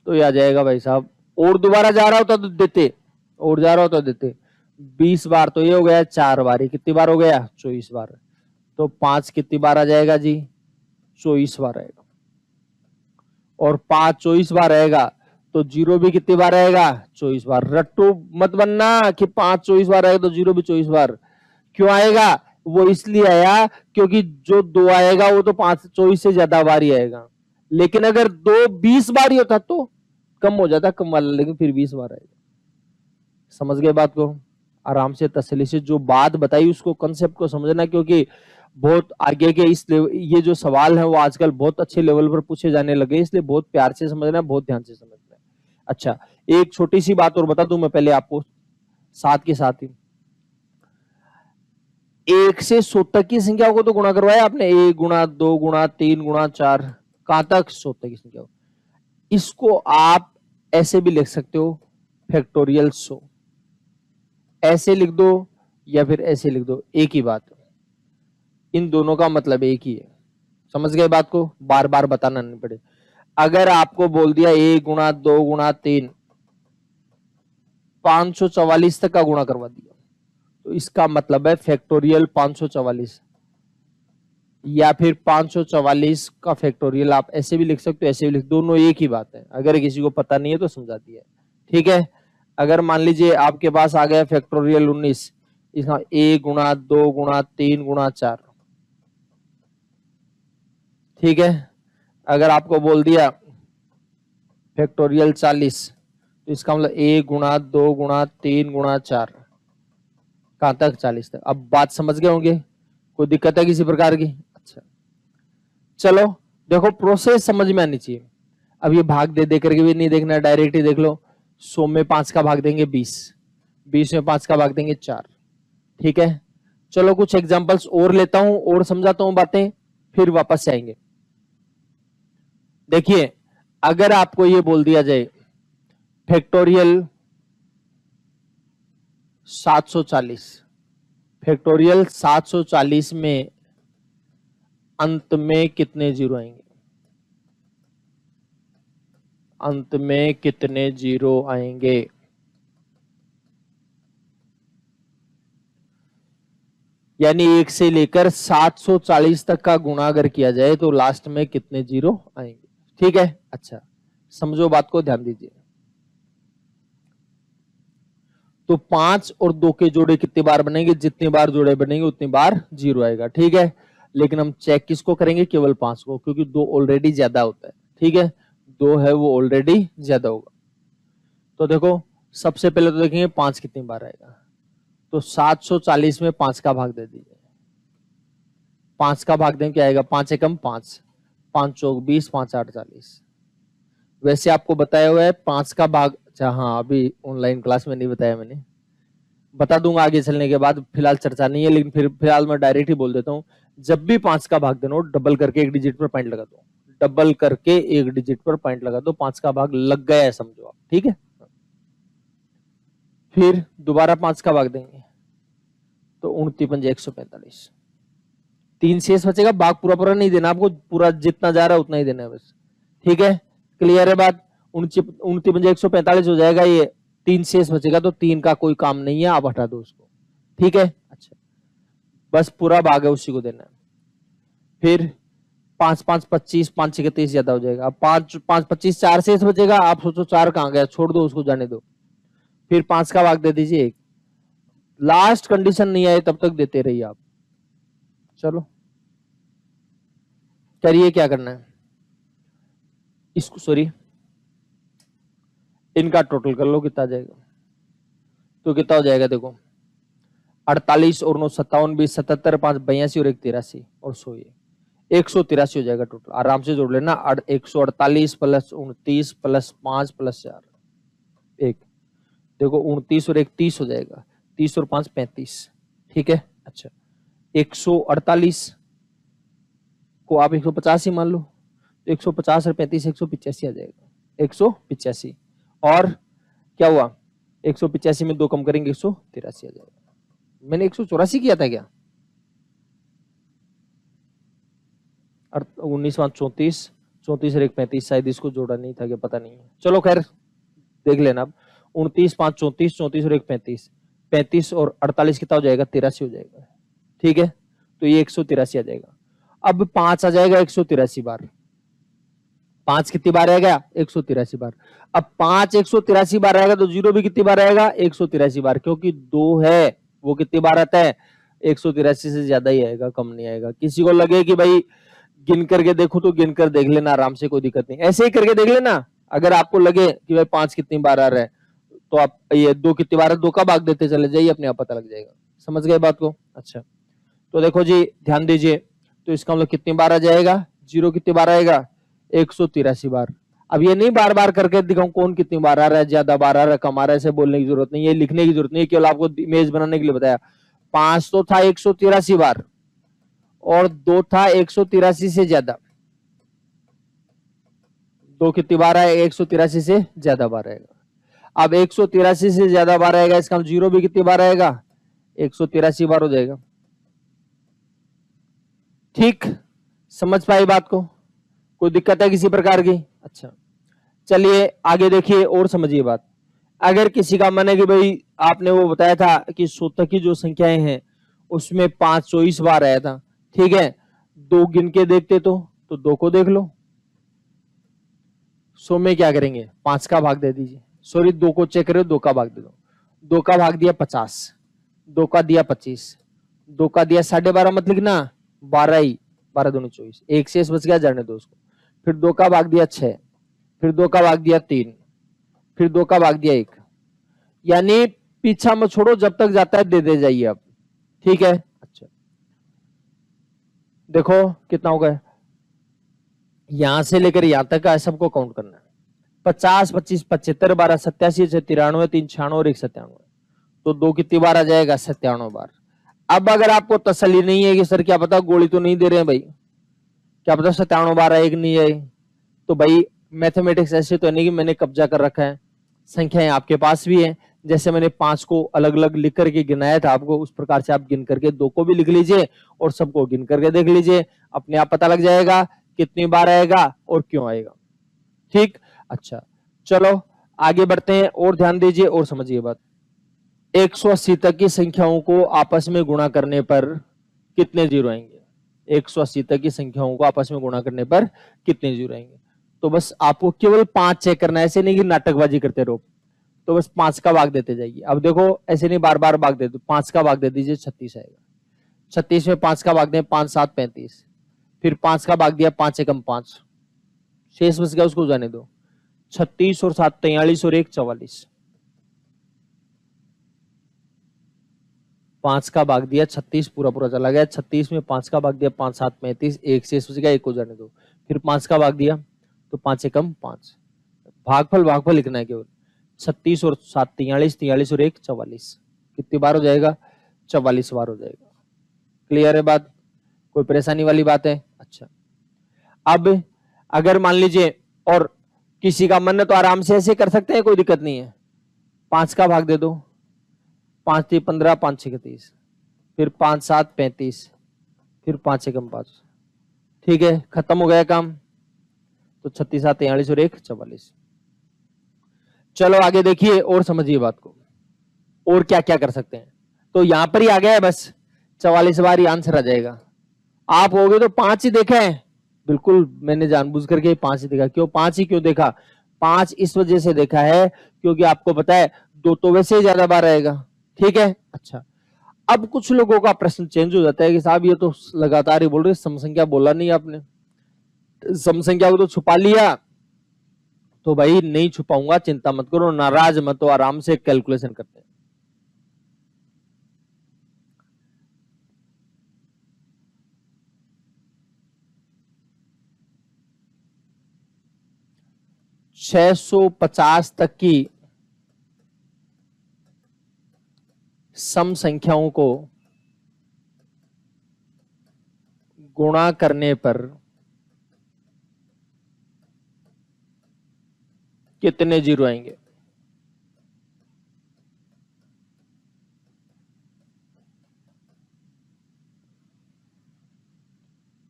तो ये आ जाएगा भाई साहब। और दोबारा जा रहा होता तो देते, और जा रहा होता तो देते। 20 बार तो ये हो गया 4 बार, ये कितनी बार हो गया? 24 बार। तो 5 कितनी बार आ जाएगा जी? 24 बार आएगा। और 5 24 बार आएगा, तो 0 भी कितनी बार आएगा? 24 बार। रट्टू मत बनना कि 5 24 बार आएगा तो 0 भी 24 बार। क्यों आएगा? वो इसलिए आया क्योंकि जो 2 आएगा वो तो 5 24 से ज्यादा बार ही आएगा। लेकिन अगर 2 20 बार ही होता तो कम हो जाता, कम वाला, लेकिन फिर 20 बार आएगा। समझ गए बात को? आराम से तसल्ली से जो बात बताई उसको, कंसेप्ट को समझना, क्योंकि बहुत आगे के इस ये जो सवाल है वो आजकल बहुत अच्छे लेवल पर पूछे जाने लगे, इसलिए बहुत प्यार से समझना है, बहुत ध्यान से समझना है। अच्छा, एक छोटी सी बात और बता दूं मैं पहले आपको, साथ के साथ ही। 1 से 100 तक की संख्याओं को तो गुणा करवाया आपने, 1 गुणा 2 गुणा 3 गुणा 4, कहां तक? 100 तक की संख्या। इसको आप ऐसे भी लिख सकते हो, फैक्टोरियल 100, ऐसे लिख दो या फिर ऐसे लिख दो, एक ही बात है, इन दोनों का मतलब एक ही है। समझ गए बात को? बार बार बताना नहीं पड़े। अगर आपको बोल दिया 1 गुणा 2 गुणा 3, 544 तक का गुणा करवा दिया, तो इसका मतलब है फैक्टोरियल 544, या फिर 544 का फैक्टोरियल। आप ऐसे भी लिख सकते हो, ऐसे भी लिख, दोनों एक ही बात है। अगर किसी को पता नहीं है तो समझा दिया, ठीक है। अगर मान लीजिए आपके पास आ गया फैक्टोरियल 19, इसका 1 गुणा 2 गुणा 3 गुणा 4, ठीक है। अगर आपको बोल दिया फैक्टोरियल 40, तो इसका मतलब 1 गुणा 2 गुणा 3 गुणा 4, कहां तक? 40 तक। अब बात समझ गए होंगे? कोई दिक्कत है किसी प्रकार की? अच्छा, चलो देखो, प्रोसेस समझ में आनी चाहिए। अब ये भाग दे दे करके भी नहीं देखना, डायरेक्ट ही देख लो। 100 में 5 का भाग देंगे 20, 20 में 5 का भाग देंगे 4, ठीक है। चलो कुछ एग्जांपल्स और लेता हूं और समझाता हूं बातें, फिर वापस से आएंगे। देखिए, अगर आपको ये बोल दिया जाए फैक्टोरियल 740, फैक्टोरियल 740 में अंत में कितने जीरो आएंगे? अंत में कितने जीरो आएंगे? यानी 1 से लेकर 740 तक का गुणा अगर किया जाए तो लास्ट में कितने जीरो आएंगे? ठीक है। अच्छा, समझो बात को, ध्यान दीजिए। तो 5 और 2 के जोड़े कितनी बार बनेंगे? जितनी बार जोड़े बनेंगे उतनी बार जीरो आएगा, ठीक है। लेकिन हम चेक किसको करेंगे? केवल 5 को, क्योंकि 2 ऑलरेडी ज्यादा होता है, ठीक है। 2 है वो ऑलरेडी ज्यादा होगा। तो देखो, सबसे पहले तो देखेंगे 5 कितनी बार आएगा। तो 740 में 5 का भाग दे दीजिए। 5 का भाग दें, क्या आएगा? 5 एकम 5, 5 चौक 20, 5 8 40। वैसे आपको बताया हुआ है 5 का भाग, अच्छा हाँ, अभी ऑनलाइन क्लास में नहीं बताया मैंने, बता दूंगा आगे चलने के बाद, फिलहाल चर्चा नहीं है। लेकिन फिर फिलहाल मैं डायरेक्ट ही बोल देता हूँ, जब भी 5 का भाग देना हो, डबल करके एक डिजिट पर पॉइंट लगा दो, डबल करके एक डिजिट पर पॉइंट लगा दो, 5 का भाग लग गया है समझो आप, ठीक है। फिर दोबारा 5 का भाग देंगे तो 29 पंजे 145, 3 शेष बचेगा। भाग पूरा पूरा नहीं देना आपको, पूरा जितना जा रहा है उतना ही देना है बस, ठीक है। क्लियर है बात? 29 पंजे 145 हो जाएगा, ये 3 शेष बचेगा, तो 3 का कोई काम नहीं है, आप हटा दो उसको, ठीक है। अच्छा, बस पूरा भाग है उसी को देना है। फिर 5 5 25, 5 6 30 ज्यादा हो जाएगा। अब 5 5 25 4 शेष बचेगा, आप सोचो 4 कहां गया, छोड़ दो उसको, जाने दो। फिर 5 का भाग दे दीजिए 1, लास्ट कंडीशन नहीं आए तब तक देते रहिए आप। चलो करिए, क्या करना है इसको, सॉरी, इनका टोटल कर लो कितना जाएगा। तो कितना हो जाएगा देखो, 48 और 9 57, 20 77, 5 82 और 1 83 और 100 ये 183 हो जाएगा टोटल। आराम से जोड़ लेना। 148 प्लस 29 प्लस 5 प्लस 4 1, देखो 29 और 1 30 हो जाएगा, 30 और 5 35। ठीक है। अच्छा 148 को आप 150 ही मान लो, तो 150 और 35 185 आ जाएगा, 185। और क्या हुआ, 185 में 2 कम करेंगे 183 आ जाएगा। मैंने 184 किया था क्या? 19 5 34, 34 और 1 35, शायद इसको जोड़ा नहीं था क्या, पता नहीं है, चलो खैर देख लेना। अब 29 5 34, 34 और 1 35, 35 और 48 कितना हो जाएगा, 83 हो जाएगा। ठीक है, तो ये 183 आ जाएगा। अब 5 आ जाएगा 183 बार, 5 कितनी बार आएगा, 183 बार। अब 5 183 बार आएगा तो 0 भी कितनी बार आएगा, 183 बार, क्योंकि 2 है वो कितनी बार आता है, 183 से ज्यादा ही आएगा, कम नहीं आएगा। किसी को लगे कि भाई गिन करके देखो तो गिन कर देख लेना आराम से, कोई दिक्कत नहीं, ऐसे ही करके देख लेना। अगर आपको लगे कि भाई 5 कितनी बार आ रहा है तो आप ये 2 कितनी बार है, 2 का भाग देते चले जाइए, अपने आप पता लग जाएगा। समझ गए बात को? अच्छा तो देखो जी ध्यान दीजिए, तो इसका मतलब कितनी बार आ जाएगा, 0 कितनी बार आएगा, 183 बार। अब ये नहीं बार बार करके दिखाऊं कौन कितनी बार आ रहा है, ज्यादा बार आ रहा है कम आ रहा है, ऐसे बोलने की जरूरत नहीं है, लिखने की जरूरत नहीं है, केवल आपको इमेज बनाने के लिए बताया। 5 तो था 183 बार और 2 था 183 से ज्यादा, 2 कितनी बार आएगा, 183 से ज्यादा बार आएगा। अब 183 से ज्यादा बार आएगा, इसका 0 भी कितनी बार आएगा, 183 बार हो जाएगा। ठीक, समझ पाई बात को? कोई दिक्कत है किसी प्रकार की? अच्छा चलिए आगे देखिए और समझिए बात। अगर किसी का मन है कि भाई आपने वो बताया था कि सूतक की जो संख्याएं हैं उसमें 5 24 बार आया था, ठीक है, 2 गिन के देखते तो 2 को देख लो, 100 में क्या करेंगे, 5 का भाग दे दीजिए, सॉरी 2 को चेक करो, 2 का भाग दे दो, 2 का भाग दिया 50, 2 का दिया 25, 2 का दिया 12.5 मत लिखना, 12 ही, 12 दूनी 24, 1 शेष बच गया, जाने दो उसको। फिर 2 का भाग दिया 6, फिर 2 का भाग दिया 3, फिर 2 का भाग दिया 1, यानी पीछा मत छोड़ो, जब तक जाता है दे दे जाइए अब। ठीक है। अच्छा देखो कितना हो गया, यहां से लेकर यहां तक का सबको काउंट करना है। 50 25 75 12 87 93 3 96 और 1 97, तो 2 कितनी बार आ जाएगा, 97 बार। अब अगर आपको तसल्ली नहीं है कि सर क्या पता गोली तो नहीं दे रहे हैं भाई, क्या पता 97 बार एक नहीं है, तो भाई मैथमेटिक्स ऐसे तो नहीं कि मैंने कब्जा कर रखा है, संख्याएं आपके पास भी है। जैसे मैंने 5 को अलग अलग लिख करके गिनाया था आपको, उस प्रकार से आप गिन करके 2 को भी लिख लीजिए और सबको गिन करके देख लीजिए, अपने आप पता लग जाएगा कितनी बार आएगा और क्यों आएगा। ठीक। अच्छा चलो आगे बढ़ते हैं और ध्यान दीजिए और समझिए बात। 180 तक की संख्याओं को आपस में गुणा करने पर कितने जीरो आएंगे, 180 तक की संख्याओं को आपस में गुणा करने पर कितने जीरो आएंगे। तो बस आपको केवल 5 चेक करना है, ऐसे नहीं कि नाटकबाजी करते रहो, तो बस 5 का भाग देते जाइए। अब देखो ऐसे नहीं बार बार भाग देते, 5 का भाग दे दीजिए, 36 आएगा, 36 में 5 का भाग दें, 5 7 35, फिर 5 का भाग दिया, 5 एकम 5, शेष बच गया उसको जाने दो, 36 और 7 43 और 1 44, 5 का भाग दिया 36 पूरा पूरा चला गया, 36 में 5 का भाग दिया, 5 7 35, 1 शेष बच गया, 1 को जाने दो, फिर 5 का भाग दिया तो 5 एकम 5, भागफल लिखना है केवल, 36 और 7 43, 43 और 1 44, कितनी बार हो जाएगा, 44 बार हो जाएगा। क्लियर है बात, कोई परेशानी वाली बात है? अच्छा अब अगर मान लीजिए और किसी का मन है तो आराम से ऐसे कर सकते हैं, कोई दिक्कत नहीं है, 5 का भाग दे दो, 5 3 15, 5 6 30, फिर 5 7 35, फिर 5 एकम 5, ठीक है, खत्म हो गया काम। तो 36 7 43 और 1 44। चलो आगे देखिए और समझिए बात को, और क्या क्या कर सकते हैं। तो यहां पर ही आ गया है, बस 44 बार ही आंसर आ जाएगा। आप हो गए तो 5 ही देखा है, बिल्कुल मैंने जानबूझ करके 5 ही देखा। क्यों 5 ही क्यों देखा, 5 इस वजह से देखा है क्योंकि आपको पता है 2 तो वैसे ही ज्यादा बार आएगा। ठीक है। अच्छा अब कुछ लोगों का प्रश्न चेंज हो जाता है कि साहब ये तो लगातार ही बोल रहे, सम संख्या बोला नहीं आपने, सम संख्या को तो छुपा लिया। तो भाई नहीं छुपाऊंगा, चिंता मत करो, नाराज मत हो, आराम से कैलकुलेशन करते हैं। 650 तक की सम संख्याओं को गुणा करने पर कितने जीरो आएंगे?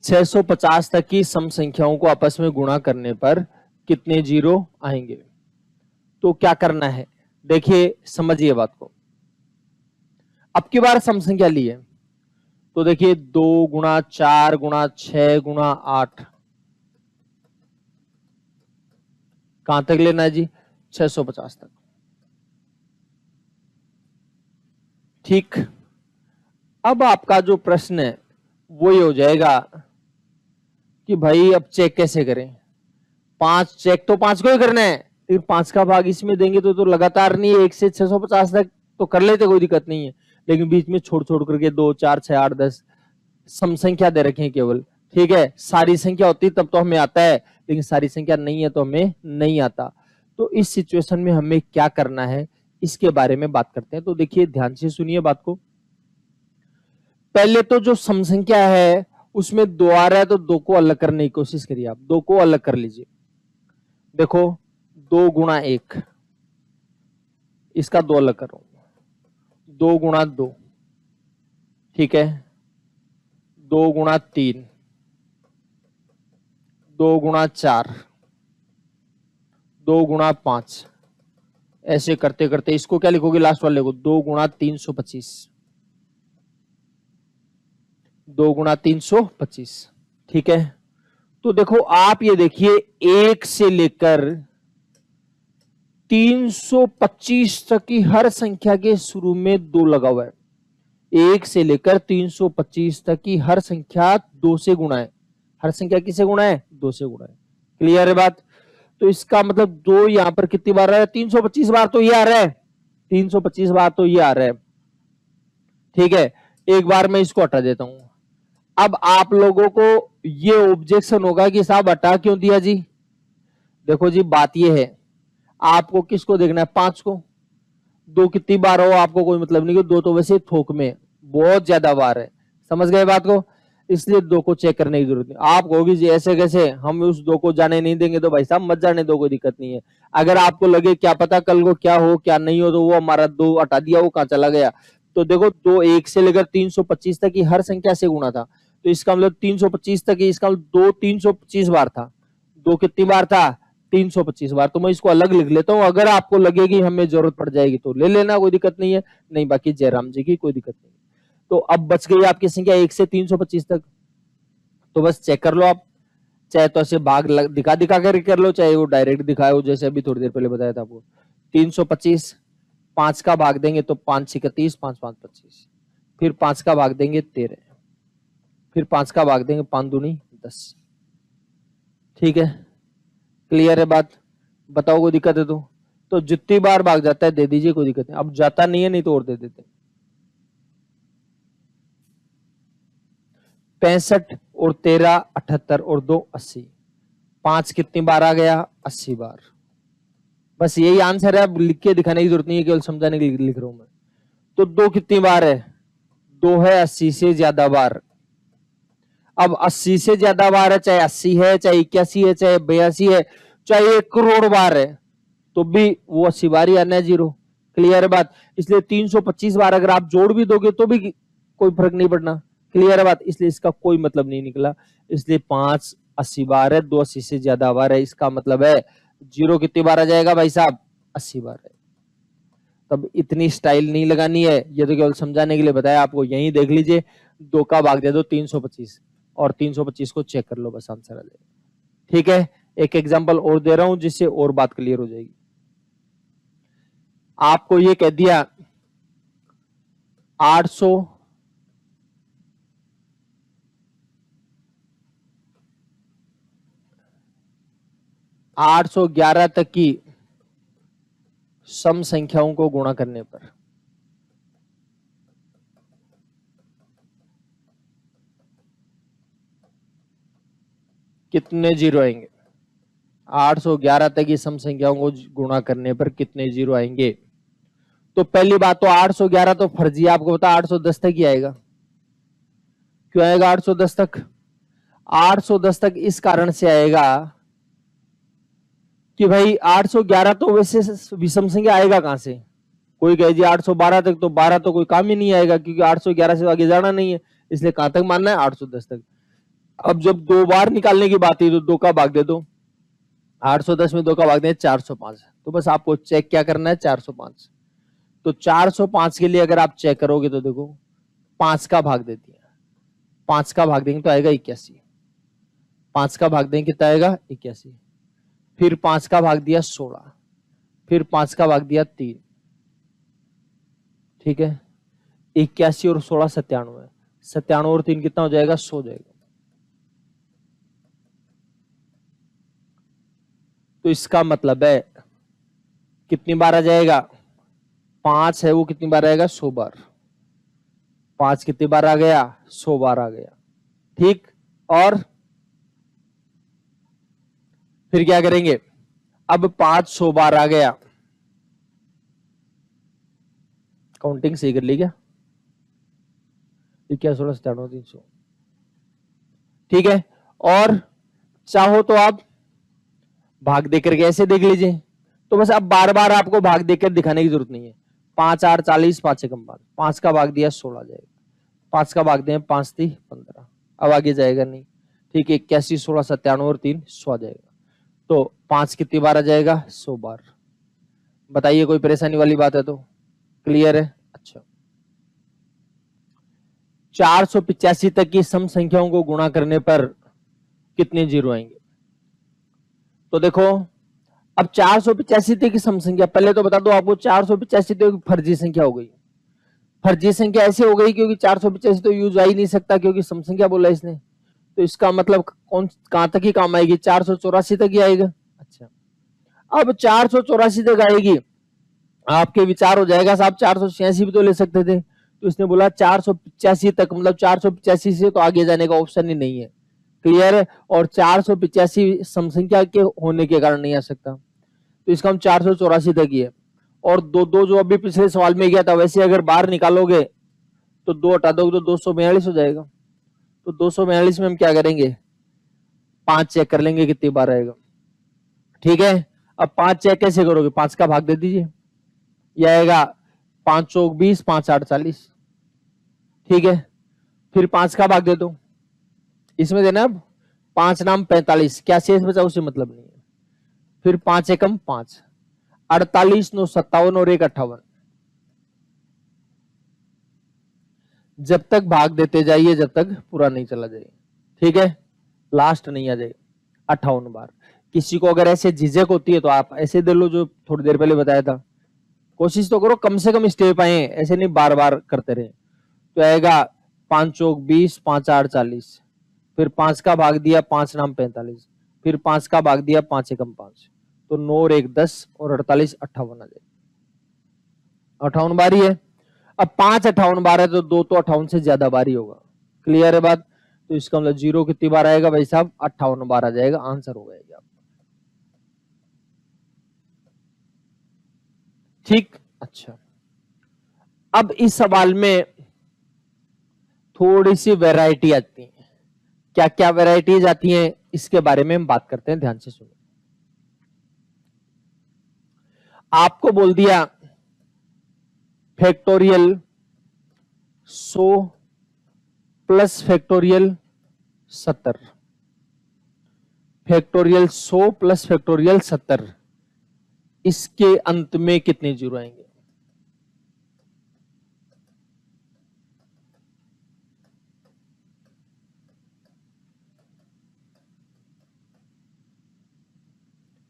छह सौ पचास तक की सम संख्याओं को आपस में गुणा करने पर कितने जीरो आएंगे? तो क्या करना है, देखिए समझिए बात को। अब की बार सम संख्या ली है तो देखिए 2 गुणा 4 गुणा 6 गुणा 8, कहां तक लेना है जी? 650 तक। ठीक, अब आपका जो प्रश्न है वो ये हो जाएगा कि भाई अब चेक कैसे करें? 5 चेक तो 5 को ही करना है, फिर 5 का भाग इसमें देंगे तो लगातार नहीं है, 1 से 650 तक तो कर लेते, कोई दिक्कत नहीं है, लेकिन बीच में छोड़ छोड़ करके 2 4 6 8 10 सम संख्या दे रखे हैं केवल। ठीक है, सारी संख्या होती तब तो हमें आता है, लेकिन सारी संख्या नहीं है तो हमें नहीं आता। तो इस सिचुएशन में हमें क्या करना है इसके बारे में बात करते हैं। तो देखिए ध्यान से सुनिए बात को। पहले तो जो सम संख्या है उसमें 2 आ रहा है तो 2 को अलग करने की कोशिश करिए, आप 2 को अलग कर लीजिए। देखो 2 गुणा 1, इसका 2 अलग करो, 2 गुणा 2, ठीक है, 2 गुणा 3, 2 गुणा 4, 2 गुणा 5, ऐसे करते करते इसको क्या लिखोगे लास्ट वाले को? 2 गुणा 325, 2 गुणा 325, ठीक है। तो देखो आप ये देखिए 1 से लेकर 325 तक की हर संख्या के शुरू में 2 लगा हुआ है। 1 से लेकर 325 तक की हर संख्या 2 से गुणा है। हर संख्या किससे गुणा है? 2 से गुणा है। क्लियर है बात? तो इसका मतलब 2 यहां पर कितनी बार आ रहा है? 325 बार तो ये आ रहा है, 325 बार तो ये आ रहा है, ठीक है। एक बार मैं इसको हटा देता हूं। अब आप लोगों को ये ऑब्जेक्शन होगा कि साहब हटा क्यों दिया जी? देखो जी बात ये है, आपको किसको देखना है? 5 को। 2 कितनी बार हो आपको कोई मतलब नहीं, 2 तो वैसे थोक में बहुत ज्यादा बार है, समझ गए बात को? इसलिए 2 को चेक करने की जरूरत नहीं। आप कहोगे जी ऐसे कैसे, हम उस 2 को जाने नहीं देंगे, तो भाई साहब मत जाने दो, कोई दिक्कत नहीं है। अगर आपको लगे क्या पता कल को क्या हो क्या नहीं हो, तो वो हमारा 2 हटा दिया, वो कहां चला गया? तो देखो 2 1 से लेकर 325 तक की हर संख्या से गुणा था, तो इसका मतलब 325 तक, इसका मतलब 2 325 बार था। 2 कितनी बार था? 325 बार। तो मैं इसको अलग लिख लेता हूं, अगर आपको लगेगी हमें जरूरत पड़ जाएगी तो ले लेना, कोई दिक्कत नहीं है, नहीं बाकी जयराम जी की कोई दिक्कत नहीं। तो अब बच गई आपकी संख्या 1 से 325 तक, तो बस चेक कर लो आप, चाहे तो ऐसे भाग दिखा दिखा कर लो, चाहे वो डायरेक्ट दिखाए हो, जैसे अभी थोड़ी देर पहले बताया था आपको। 325, 5 का भाग देंगे तो 5 6 30, 5 5 25, फिर 5 का भाग देंगे 13, फिर 5 का भाग देंगे 5 दूनी 10, ठीक है। क्लियर है बात? बताओ कोई दिक्कत है तो जितनी बार भाग जाता है दे दीजिए, कोई दिक्कत नहीं। अब जाता नहीं है नहीं तो और दे देते। 65 और 13 78 और 2 80, 5 कितनी बार आ गया? 80 बार। बस यही आंसर है, अब लिख के दिखाने की जरूरत नहीं है, केवल समझाने के लिए लिख रहा हूं मैं। तो 2 कितनी बार है? 2 है 80 से ज्यादा बार। अब 80 से ज्यादा बार है, चाहे 80 है, चाहे 81 है, चाहे 82 है, चाहे 1 करोड़ बार है, तो भी वो 80 बार ही आना है जीरो। क्लियर है बात? इसलिए 325 बार अगर आप जोड़ भी दोगे तो भी कोई फर्क नहीं पड़ना। क्लियर है बात? इसलिए इसका कोई मतलब नहीं निकला। इसलिए 5 80 बार है, 2 80 से ज्यादा बार है, इसका मतलब है जीरो कितनी बार आ जाएगा भाई साहब? 80 बार है। तब इतनी स्टाइल नहीं लगानी है, ये तो केवल समझाने के लिए बताया आपको। यही देख लीजिए, 2 का भाग दे दो 325 और 325 को चेक कर लो, बस आंसर आ जाएगा। ठीक है, एक एग्जांपल और दे रहा हूं जिससे और बात क्लियर हो जाएगी। आपको ये कह दिया 800 811 तक की सम संख्याओं को गुणा करने पर कितने जीरो आएंगे? 811 तक की सम संख्याओं को गुणा करने पर कितने जीरो आएंगे? तो पहली बात तो 811 तो फर्जी, आपको पता 810 तक ही आएगा। क्यों आएगा 810 तक? 810 तक इस कारण से आएगा कि भाई 811 तो वैसे विषम संख्या आएगा कहां से? कोई कहे जी 812 तक, तो 12 तो कोई काम ही नहीं आएगा क्योंकि 811 से आगे जाना नहीं है, इसलिए कहां तक मानना है? 810 तक। अब जब दो बार निकालने की बात है तो 2 का भाग दे दो, 810 में 2 का भाग दें 405, तो बस आपको चेक क्या करना है? 405। तो 405 के लिए अगर आप चेक करोगे तो देखो 5 का भाग देती है, 5 का भाग देंगे तो आएगा 81, 5 का भाग देंगे कितना आएगा? 81। फिर 5 का भाग दिया 16, फिर 5 का भाग दिया 3, ठीक है। 81 और 16 97, 97 और 3 कितना हो जाएगा? 100 हो जाएगा। तो इसका मतलब है कितनी बार आ जाएगा? 5 है वो कितनी बार आएगा? 100 बार। 5 कितनी बार आ गया? 100 बार आ गया, ठीक। और फिर क्या करेंगे? अब 500 बार आ गया, काउंटिंग सही कर ली क्या? 21 16 97 300, ठीक है। और चाहो तो आप भाग देकर के ऐसे देख लीजिए, तो बस अब बार बार आपको भाग देकर दिखाने की जरूरत नहीं है। 5 8 40, 5 एकम 5, 5 का भाग दिया 16 जाएगा, 5 का भाग दिया 5 3 15, अब आगे जाएगा नहीं, ठीक है। 81 16 97 और 3 100 आ जाएगा। तो 5 कितनी बार आ जाएगा? 100 बार। बताइए कोई परेशानी वाली बात है तो? क्लियर है? अच्छा, 485 तक की सम संख्याओं को गुणा करने पर कितने जीरो आएंगे? तो देखो अब 485 तक की सम संख्या, पहले तो बता दो आपको 485 तो फर्जी संख्या हो गई। फर्जी संख्या ऐसे हो गई क्योंकि 485 तो यूज आ ही नहीं सकता क्योंकि सम संख्या बोला इसने, तो इसका मतलब कौन कहां तक ही काम आएगी? 484 तक ही आएगा। अच्छा, अब 484 तक आएगी, आपके विचार हो जाएगा साहब 486 भी तो ले सकते थे, तो इसने बोला 485 तक, मतलब 485 से तो आगे जाने का ऑप्शन ही नहीं है। क्लियर है? और 485 सम संख्या के होने के कारण नहीं आ सकता, तो इसका हम 484 तक ही है। और दो दो जो अभी पिछले सवाल में गया था वैसे अगर बाहर निकालोगे तो 2 हटा दोगे तो 242 हो जाएगा। तो 242 में हम क्या करेंगे? 5 चेक कर लेंगे कितनी बार आएगा, ठीक है। अब 5 चेक कैसे करोगे? 5 का भाग दे दीजिए, यह आएगा 5 चौक 20, 5 8 40, ठीक है। फिर 5 का भाग दे दो, इसमें देना अब 5 नाम 45, क्या शेष बचा उसे मतलब नहीं है। फिर 5 एकम 5, 48 9 57 और 1 58, जब तक भाग देते जाइए जब तक पूरा नहीं चला जाए, ठीक है, लास्ट नहीं आ जाए 58 बार। किसी को अगर ऐसे झिझक होती है तो आप ऐसे दे लो जो थोड़ी देर पहले बताया था, कोशिश तो करो कम से कम स्टेप आए, ऐसे नहीं बार बार करते रहे। तो आएगा 5 चौक 20, 5 8 40, फिर 5 का भाग दिया 5 नाम 45, फिर 5 का भाग दिया 5 एकम 5, तो 9 और 1 10 और 48 58 आ जाए, 58 बारी है। अब 5 58 बार है तो 2 तो 58 से ज्यादा बारी होगा। क्लियर है बात? तो इसका मतलब जीरो कितनी बार आएगा भाई साहब? 58 बार आ जाएगा, आंसर हो जाएगा। ठीक, अच्छा। अब इस सवाल में थोड़ी सी वैरायटी आती है, क्या क्या वैरायटीज आती हैं इसके बारे में हम बात करते हैं, ध्यान से सुनो। आपको बोल दिया factorial 100 plus factorial 70, factorial 100 plus factorial 70, इसके अंत में कितने जीरो आएंगे?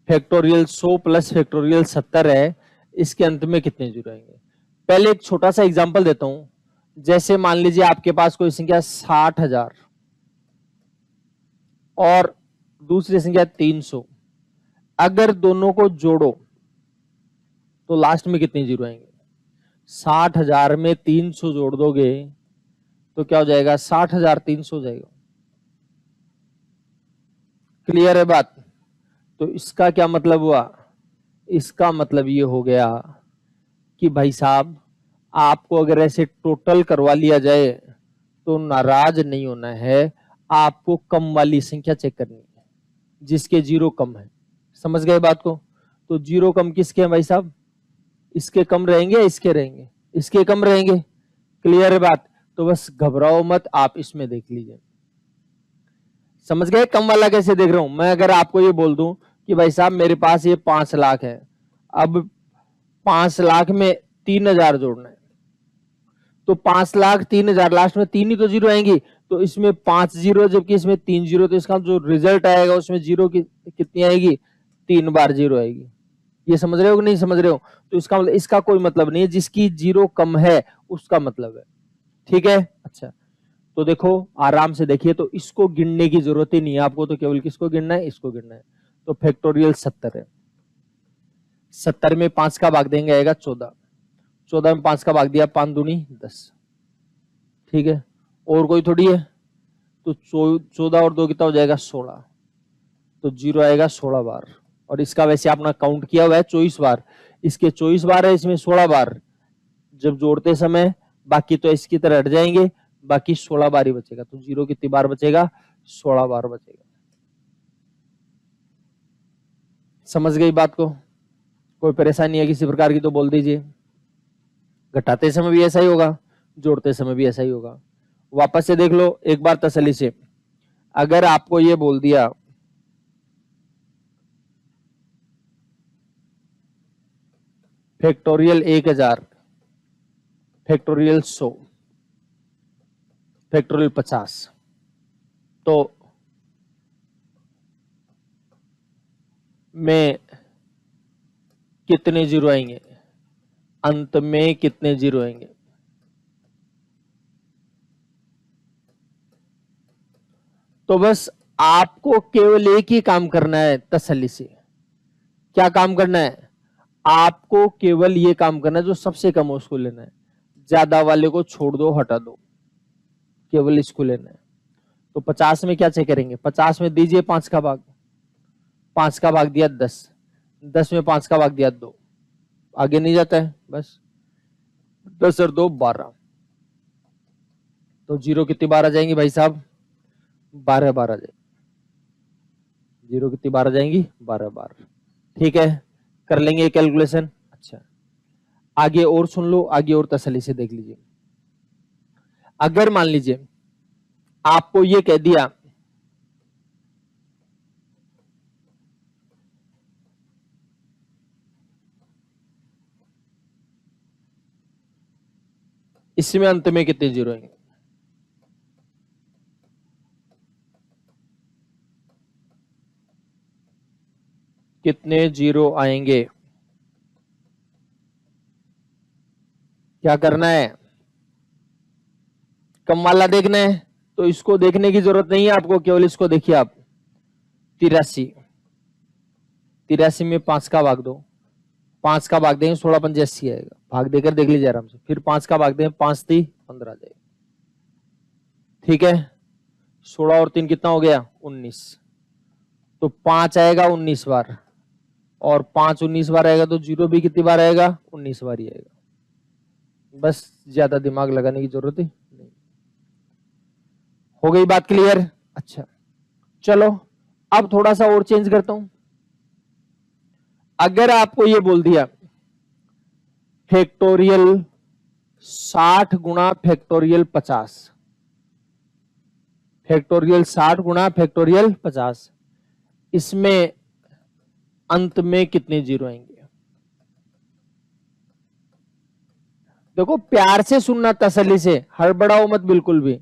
फैक्टोरियल 100 प्लस फैक्टोरियल 70 है, इसके अंत में कितने जीरो आएंगे? पहले एक छोटा सा एग्जांपल देता हूं, जैसे मान लीजिए आपके पास कोई संख्या 60,000 और दूसरी संख्या 300, अगर दोनों को जोड़ो तो लास्ट में कितने जीरो आएंगे? 60,000 में 300 जोड़ दोगे तो क्या हो जाएगा? 60,300 हो जाएगा। क्लियर है बात? तो इसका क्या मतलब हुआ? इसका मतलब ये हो गया कि भाई साहब आपको अगर ऐसे टोटल करवा लिया जाए तो नाराज नहीं होना है, आपको कम वाली संख्या चेक करनी है जिसके जीरो कम है। समझ गए बात को? तो जीरो कम किसके हैं भाई साहब? इसके कम रहेंगे या इसके रहेंगे? इसके कम रहेंगे। क्लियर है बात? तो बस घबराओ मत, आप इसमें देख लीजिए। समझ गए कम वाला कैसे देख रहा हूं मैं? अगर आपको ये बोल दूं कि भाई साहब मेरे पास ये 5 लाख है, अब 5 लाख में 3,000 जोड़ना है, तो 5 लाख 3,000 लास्ट में 3 ही तो जीरो आएंगी, तो इसमें 5 जीरो जबकि इसमें 3 जीरो, तो इसका जो रिजल्ट आएगा उसमें जीरो की कितनी आएगी? 3 बार जीरो आएगी। ये समझ रहे हो कि नहीं समझ रहे हो? तो इसका मतलब, इसका कोई मतलब नहीं है, जिसकी जीरो कम है उसका मतलब है। ठीक है? अच्छा, तो देखो आराम से देखिए, तो इसको गिनने की जरूरत ही नहीं है आपको, तो केवल किसको गिनना है? इसको गिनना है। तो फैक्टोरियल 70 है, 70 में 5 का भाग देंगे आएगा 14, 14 में 5 का भाग दिया 5 दूनी 10। ठीक है, और कोई थोड़ी है, तो 14 और 2 कितना हो जाएगा? 16, तो जीरो आएगा 16 बार। और इसका वैसे आपने काउंट किया हुआ है 24 बार, इसके 24 बार है, इसमें 16 बार। जब जोड़ते समय बाकी तो इसकी तरह हट जाएंगे, बाकी 16 बार ही बचेगा, तो जीरो कितनी बार बचेगा? 16 बार बचेगा। समझ गई बात को? कोई परेशानी है किसी प्रकार की तो बोल दीजिए। घटाते समय भी ऐसा ही होगा, जोड़ते समय भी ऐसा ही होगा। वापस से देख लो एक बार तसल्ली से। अगर आपको ये बोल दिया फैक्टोरियल 1000, फैक्टोरियल 100, फैक्टोरियल 50, तो में कितने जीरो आएंगे? अंत में कितने जीरो आएंगे? तो बस आपको केवल एक ही काम करना है तसल्ली से। क्या काम करना है? आपको केवल ये काम करना है, जो सबसे कम हो उसको लेना है, ज्यादा वाले को छोड़ दो, हटा दो, केवल इसको लेना है। तो 50 में क्या चेक करेंगे? 50 में दीजिए 5 का भाग, 5 का भाग दिया 10, 10 में 5 का भाग दिया 2, आगे नहीं जाता है, बस 10 और 2 12, तो जीरो कितनी बार आ जाएंगी भाई साहब? 12 बार आ जाएगी। जीरो कितनी बार आ जाएंगी? 12 बार। ठीक है, कर लेंगे कैलकुलेशन। अच्छा, आगे और सुन लो, आगे और तसल्ली से देख लीजिए। अगर मान लीजिए आपको ये कह दिया इसमें अंत में कितने जीरो आएंगे? कितने जीरो आएंगे? क्या करना है? कम वाला देखना है, तो इसको देखने की जरूरत नहीं है आपको, केवल इसको देखिए आप। 83, 83 में 5 का भाग दो, 5 का भाग देंगे 16 पंजे 80 आएगा, भाग देकर देख लीजिए आराम से। फिर 5 का भाग देंगे 5 3 15 आ जाएगा। ठीक है, 16 और 3 कितना हो गया? 19, तो 5 आएगा 19 बार, और 5 19 बार आएगा, तो जीरो भी कितनी बार आएगा? 19 बार ही आएगा। बस ज्यादा दिमाग लगाने की जरूरत ही नहीं। हो गई बात क्लियर? अच्छा, चलो अब थोड़ा सा और चेंज करता हूं। अगर आपको ये बोल दिया फैक्टोरियल 60 गुणा फैक्टोरियल 50, फैक्टोरियल 60 गुणा फैक्टोरियल 50, इसमें अंत में कितने जीरो आएंगे? देखो प्यार से सुनना, तसल्ली से, हड़बड़ाओ मत बिल्कुल भी,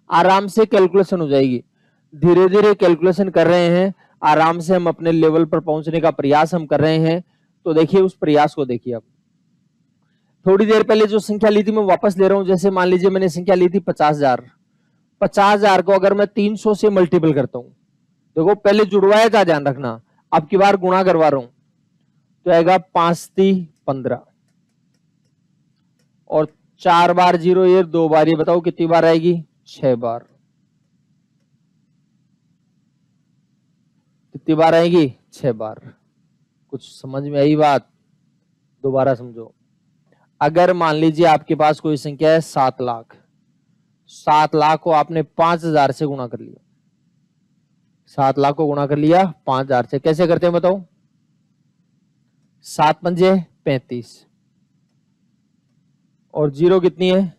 आराम से कैलकुलेशन हो जाएगी। धीरे धीरे कैलकुलेशन कर रहे हैं, आराम से हम अपने लेवल पर पहुंचने का प्रयास हम कर रहे हैं। तो देखिए उस प्रयास को देखिए। अब थोड़ी देर पहले जो संख्या ली थी मैं वापस ले रहा हूं। जैसे मान लीजिए मैंने संख्या ली थी 50,000, 50,000 को अगर मैं 300 से मल्टीपल करता हूं, देखो पहले जुड़वाया था, ध्यान रखना, अब की बार गुणा करवा रहा हूं, तो आएगा 5 3 15, और 4 बार जीरो, ये 2 बार, ये बताओ कितनी बार आएगी? 6 बार। कितनी बार आएगी? 6 बार। कुछ समझ में आई बात? दोबारा समझो। अगर मान लीजिए आपके पास कोई संख्या है 7 लाख, 7 लाख को आपने 5,000 से गुणा कर लिया। 7 लाख को गुणा कर लिया 5,000 से। कैसे करते हैं बताओ? 7 पंजे 35 और जीरो कितनी है?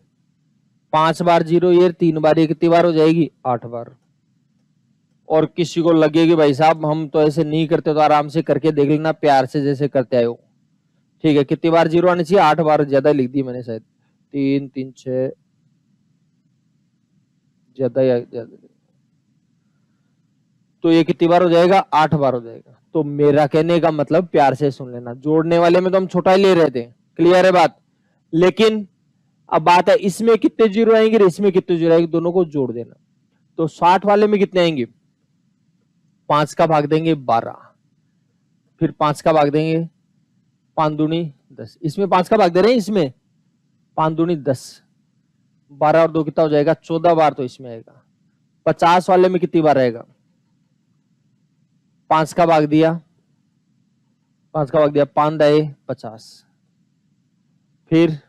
5 बार जीरो, ये 3 बार, ये कितनी बार हो जाएगी? 8 बार। और किसी को लगेगी भाई साहब हम तो ऐसे नहीं करते, तो आराम से करके देख लेना, प्यार से जैसे करते आए हो। ठीक है, कितनी बार जीरो आनी चाहिए? 8 बार। ज्यादा लिख दी मैंने शायद, 3 3 6, ज्यादा या ज्यादा, तो ये कितनी बार हो जाएगा? 8 बार हो जाएगा। तो मेरा कहने का मतलब, प्यार से सुन लेना, जोड़ने वाले में तो हम छोटा ही ले रहे थे, क्लियर है बात? लेकिन अब बात है इसमें कितने जीरो आएंगे और इसमें कितने जीरो आएंगे, दोनों को जोड़ देना। तो 60 वाले में कितने आएंगे? 5 का भाग देंगे 12, फिर 5 का भाग देंगे 5 दूनी 10। इसमें 5 का भाग दे रहे हैं, इसमें 5 दूनी 10, 12 और 2 कितना हो जाएगा? 14 बार तो इसमें आएगा। 50 वाले में कितनी बार आएगा? 5 का भाग दिया, 5 का भाग दिया, 5 दाए 50, फिर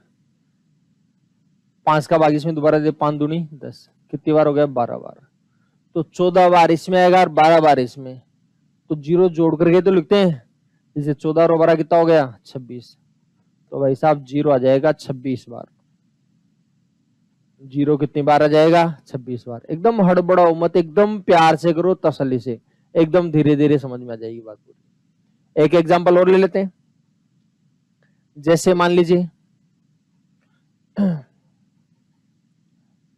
5 का भाग इसमें दोबारा दे, 5 दूनी 10, कितनी बार हो गया? 12 बार। तो 14 बार इसमें आएगा और 12 बार इसमें, तो जीरो जोड़ करके तो लिखते हैं, जैसे 14 और 12 कितना हो गया? 26। तो भाई साहब जीरो आ जाएगा 26 बार। जीरो कितनी बार आ जाएगा? 26 बार। एकदम हड़बड़ाओ मत, एकदम प्यार से करो, तसल्ली से, एकदम धीरे धीरे समझ में आ जाएगी बात पूरी। एक एग्जांपल और ले लेते हैं। जैसे मान लीजिए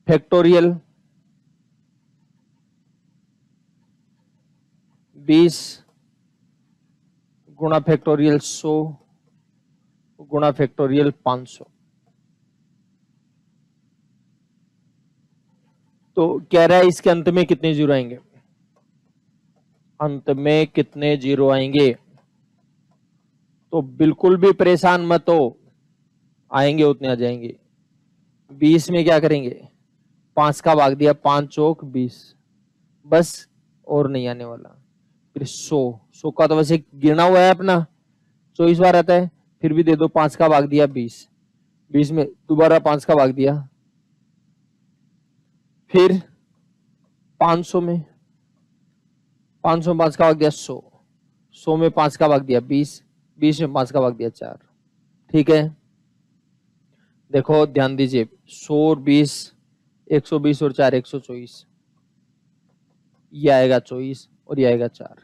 फैक्टोरियल 20 गुणा फैक्टोरियल 100 गुणा फैक्टोरियल 500। तो कह रहा है इसके अंत में कितने जीरो आएंगे? अंत में कितने जीरो आएंगे? तो बिल्कुल भी परेशान मत हो, आएंगे उतने आ जाएंगे। 20 में क्या करेंगे? 5 का भाग दिया, 5 चौक 20, बस, और नहीं आने वाला। फिर 100 का तो वैसे गिना हुआ है अपना, 24 बार आता है, फिर भी दे दो। 5 का भाग दिया 20, 20 में दोबारा 5 का भाग दिया, फिर 500 में 500 में 5 का भाग दिया 100, 100 में 5 का भाग दिया 20, 20 में 5 का भाग दिया 4। ठीक है, देखो ध्यान दीजिए, 100 और 20, 120 और 4 124, ये आएगा 24 और ये आएगा 4।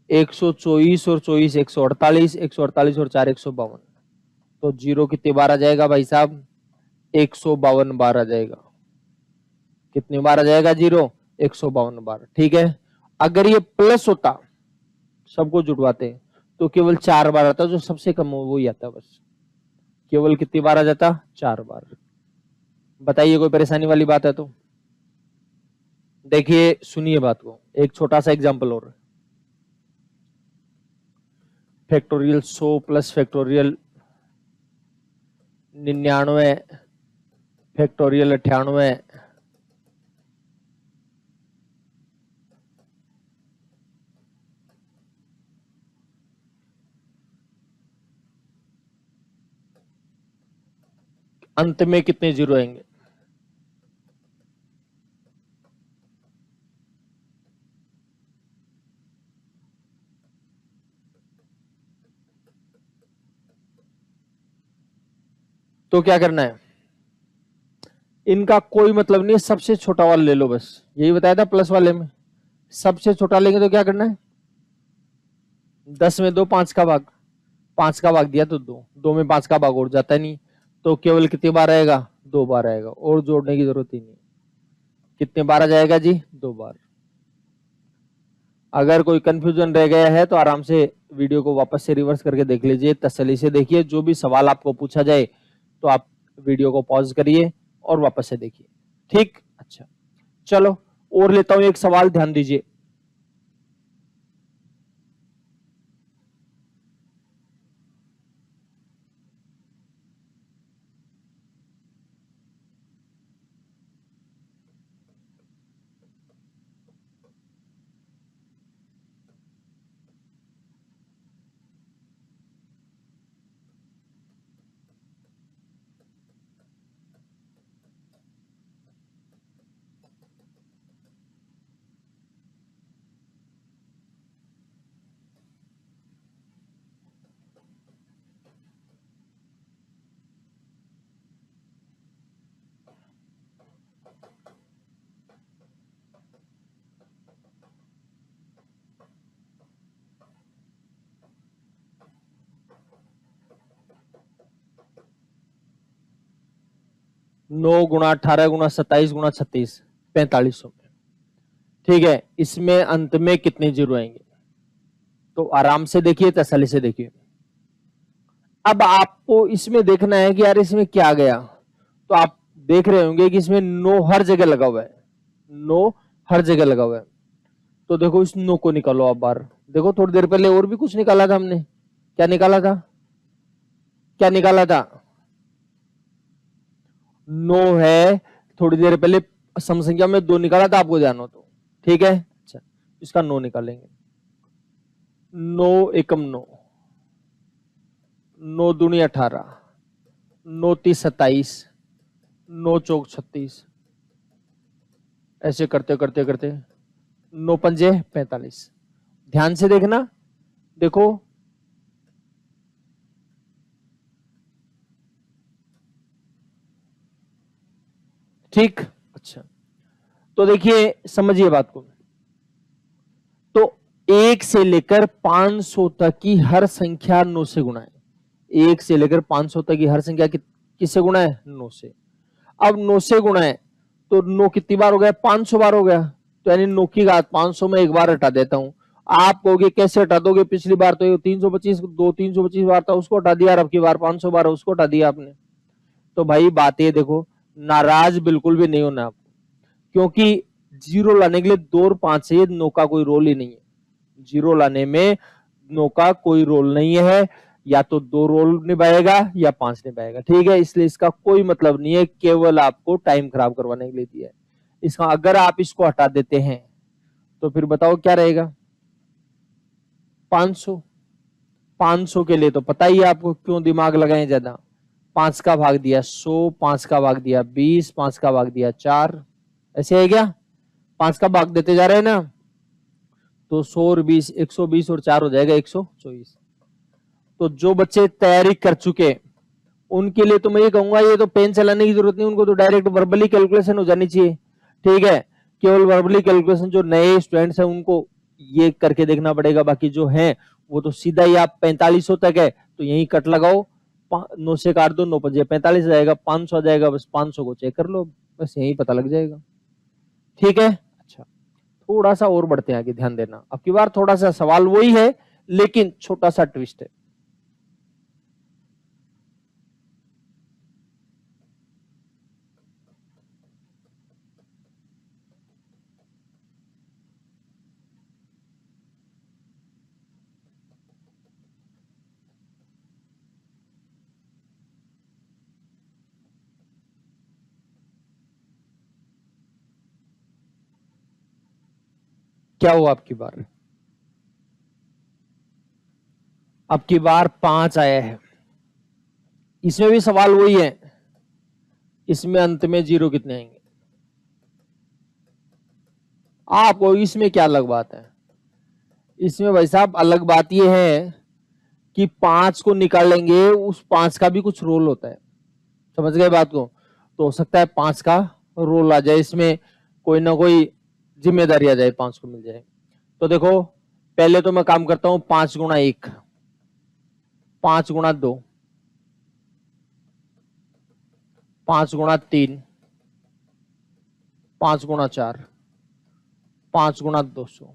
124 और 24 148, 148 और 4 152। तो जीरो कितनी बार आ जाएगा भाई साहब? 152 बार आ जाएगा। कितनी बार आ जाएगा जीरो? 152 बार। ठीक है, अगर ये प्लस होता, सबको जुड़वाते हैं, तो केवल 4 बार आता, जो सबसे कम हो वो ही आता बस। केवल कितनी बार आ जाता? 4 बार। बताइए कोई परेशानी वाली बात है तो? देखिए सुनिए बात को, एक छोटा सा एग्जांपल और। फैक्टोरियल 100 प्लस फैक्टोरियल 99 फैक्टोरियल 98, अंत में कितने जीरो आएंगे? तो क्या करना है? इनका कोई मतलब नहीं है, सबसे छोटा वाला ले लो बस। यही बताया था प्लस वाले में, सबसे छोटा लेंगे तो क्या करना है? 10 में 2 5 का भाग, 5 का भाग दिया तो 2, 2 में 5 का भाग और जाता नहीं, तो केवल कितनी बार आएगा? 2 बार आएगा, और जोड़ने की जरूरत ही नहीं। कितने बार आ जाएगा जी? 2 बार। अगर कोई कंफ्यूजन रह गया है तो आराम से वीडियो को वापस से रिवर्स करके देख लीजिए, तसल्ली से देखिए। जो भी सवाल आपको पूछा जाए तो आप वीडियो को पॉज करिए और वापस से देखिए। ठीक, अच्छा चलो और लेता हूं एक सवाल, ध्यान दीजिए। 9 गुणा 18 गुणा 27 गुणा 36, 4500 में। ठीक है, इसमें अंत में कितने जीरो आएंगे? तो आराम से देखिए, तसल्ली से देखिए। अब आपको इसमें देखना है कि यार इसमें क्या गया, तो आप देख रहे होंगे कि इसमें 9 हर जगह लगा हुआ है, 9 हर जगह लगा हुआ है। तो देखो इस 9 को निकालो आप बाहर। देखो थोड़ी देर पहले और भी कुछ निकाला था हमने, क्या निकाला था? क्या निकाला था? 9 है, थोड़ी देर पहले सम संख्या में 2 निकाला था, आपको ध्यान हो तो। ठीक है, अच्छा इसका 9 निकालेंगे। 9 एकम 9, 9 दूनी 18, 9 तीस 27, 9 चौक 36, ऐसे करते करते करते 9 पंजे 45। ध्यान से देखना, देखो ठीक। अच्छा तो देखिए समझिए बात को। तो 1 से लेकर 500 तक की हर संख्या 9 से गुणा है। 1 से लेकर 500 तक की हर संख्या किससे गुणा है? 9 से। अब 9 से गुणा है तो 9 कितनी बार हो गया? 500 बार हो गया। तो यानी 9 की घात 500 में एक बार हटा देता हूं। आप कहोगे कैसे हटा दोगे? पिछली बार तो 325 दो 325 बार था, उसको हटा दिया, अब की बार 500 बार है, उसको हटा दिया आपने। तो भाई बात ये देखो, नाराज बिल्कुल भी नहीं होना आपको, क्योंकि जीरो लाने के लिए 2 और 5 है, 9 का कोई रोल ही नहीं है। जीरो लाने में 9 का कोई रोल नहीं है, या तो 2 रोल निभाएगा या 5 निभाएगा। ठीक है, इसलिए इसका कोई मतलब नहीं है, केवल आपको टाइम खराब करवाने के लिए दिया है इसका। अगर आप इसको हटा देते हैं तो फिर बताओ क्या रहेगा? 500। 500 के लिए तो पता ही है आपको, क्यों दिमाग लगाए ज्यादा। 5 का भाग दिया 100, 5 का भाग दिया 20, 5 का भाग दिया 4, ऐसे है क्या? 5 का भाग देते जा रहे हैं ना, तो 100 और 20, 120 और 4 हो जाएगा 124। तो जो बच्चे तैयारी कर चुके उनके लिए तो मैं ये कहूंगा, ये तो पेन चलाने की जरूरत नहीं, उनको तो डायरेक्ट वर्बली कैलकुलेशन हो जानी चाहिए। ठीक है, केवल वर्बली कैलकुलेशन जो नए स्टूडेंट्स हैं उनको ये करके देखना पड़ेगा, बाकी जो है वो तो सीधा ही आप 4500 तक है तो यही कट लगाओ, 9 से काट दो, 9 पंजे 45 आ जाएगा, 500 आ जाएगा, बस 500 को चेक कर लो, बस यही पता लग जाएगा। ठीक है, अच्छा थोड़ा सा और बढ़ते हैं आगे, ध्यान देना। अब की बार थोड़ा सा सवाल वही है लेकिन छोटा सा ट्विस्ट है। क्या हुआ आपकी बार? अब की बार 5 आया है। इसमें भी सवाल वही है, इसमें अंत में जीरो कितने आएंगे? आपको इसमें क्या अलग बात है? इसमें भाई साहब अलग बात यह है कि 5 को निकालेंगे, उस 5 का भी कुछ रोल होता है, समझ गए बात को? तो हो सकता है 5 का रोल आ जाए इसमें, कोई ना कोई जिम्मेदारी आ जाए, 5 को मिल जाए। तो देखो पहले तो मैं काम करता हूं, 5 गुणा 1, 5 गुणा 2, 5 गुणा 3, 5 गुणा 4, 5 गुणा 200।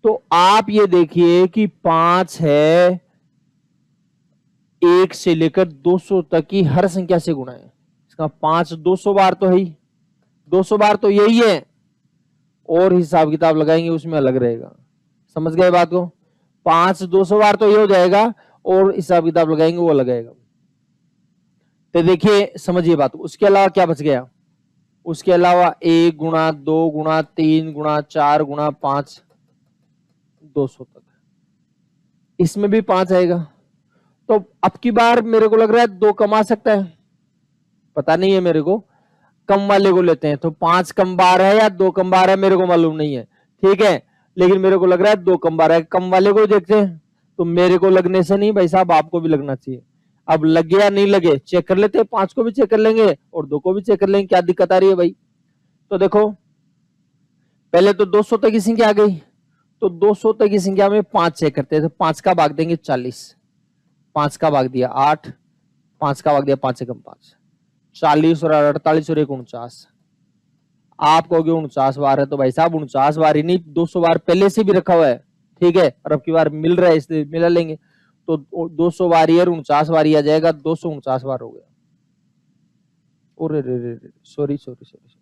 तो आप ये देखिए कि 5 है, 1 से लेकर 200 तक की हर संख्या से गुणा है। इसका 5 200 बार तो है ही, 200 बार तो यही है, और हिसाब किताब लगाएंगे उसमें अलग रहेगा, समझ गए बात को? 5 200 बार तो ये हो जाएगा, और हिसाब किताब लगाएंगे वो लगाएगा। तो देखिए समझिए बात। उसके अलावा क्या बच गया? उसके अलावा 1 गुणा 2 गुणा 3 गुणा 4 गुणा 5, 200 तक, इसमें भी 5 आएगा। तो अब की बार मेरे को लग रहा है 2 कम आ सकता है, पता नहीं है मेरे को, कम वाले को लेते हैं। तो 5 कम बार है या 2 कम बार है मेरे को मालूम नहीं है, ठीक है, लेकिन मेरे को लग रहा है 2 कम बार है। कम वाले को देखते हैं, तो मेरे को लगने से नहीं भाई साहब, आपको भी लगना चाहिए। अब लगे या नहीं लगे चेक कर लेते हैं, 5 को भी चेक कर लेंगे और 2 को भी चेक कर लेंगे, क्या दिक्कत आ रही है भाई? तो देखो पहले तो 200 तक की संख्या आ गई, तो 200 तक की संख्या में 5 चेक करते हैं। तो 5 का भाग देंगे 40, 5 का भाग दिया 8, 5 का भाग दिया 5 से कम 5, 40 और 48 और 49। आप कहोगे 49 बार है, तो भाई साहब 49 बार ही नहीं, 200 बार पहले से भी रखा हुआ है, ठीक है, और अब की बार मिल रहा है इसलिए मिला लेंगे। तो 200 बार और 49 बार आ जाएगा, 249 बार हो गया। और सॉरी सॉरी सॉरी,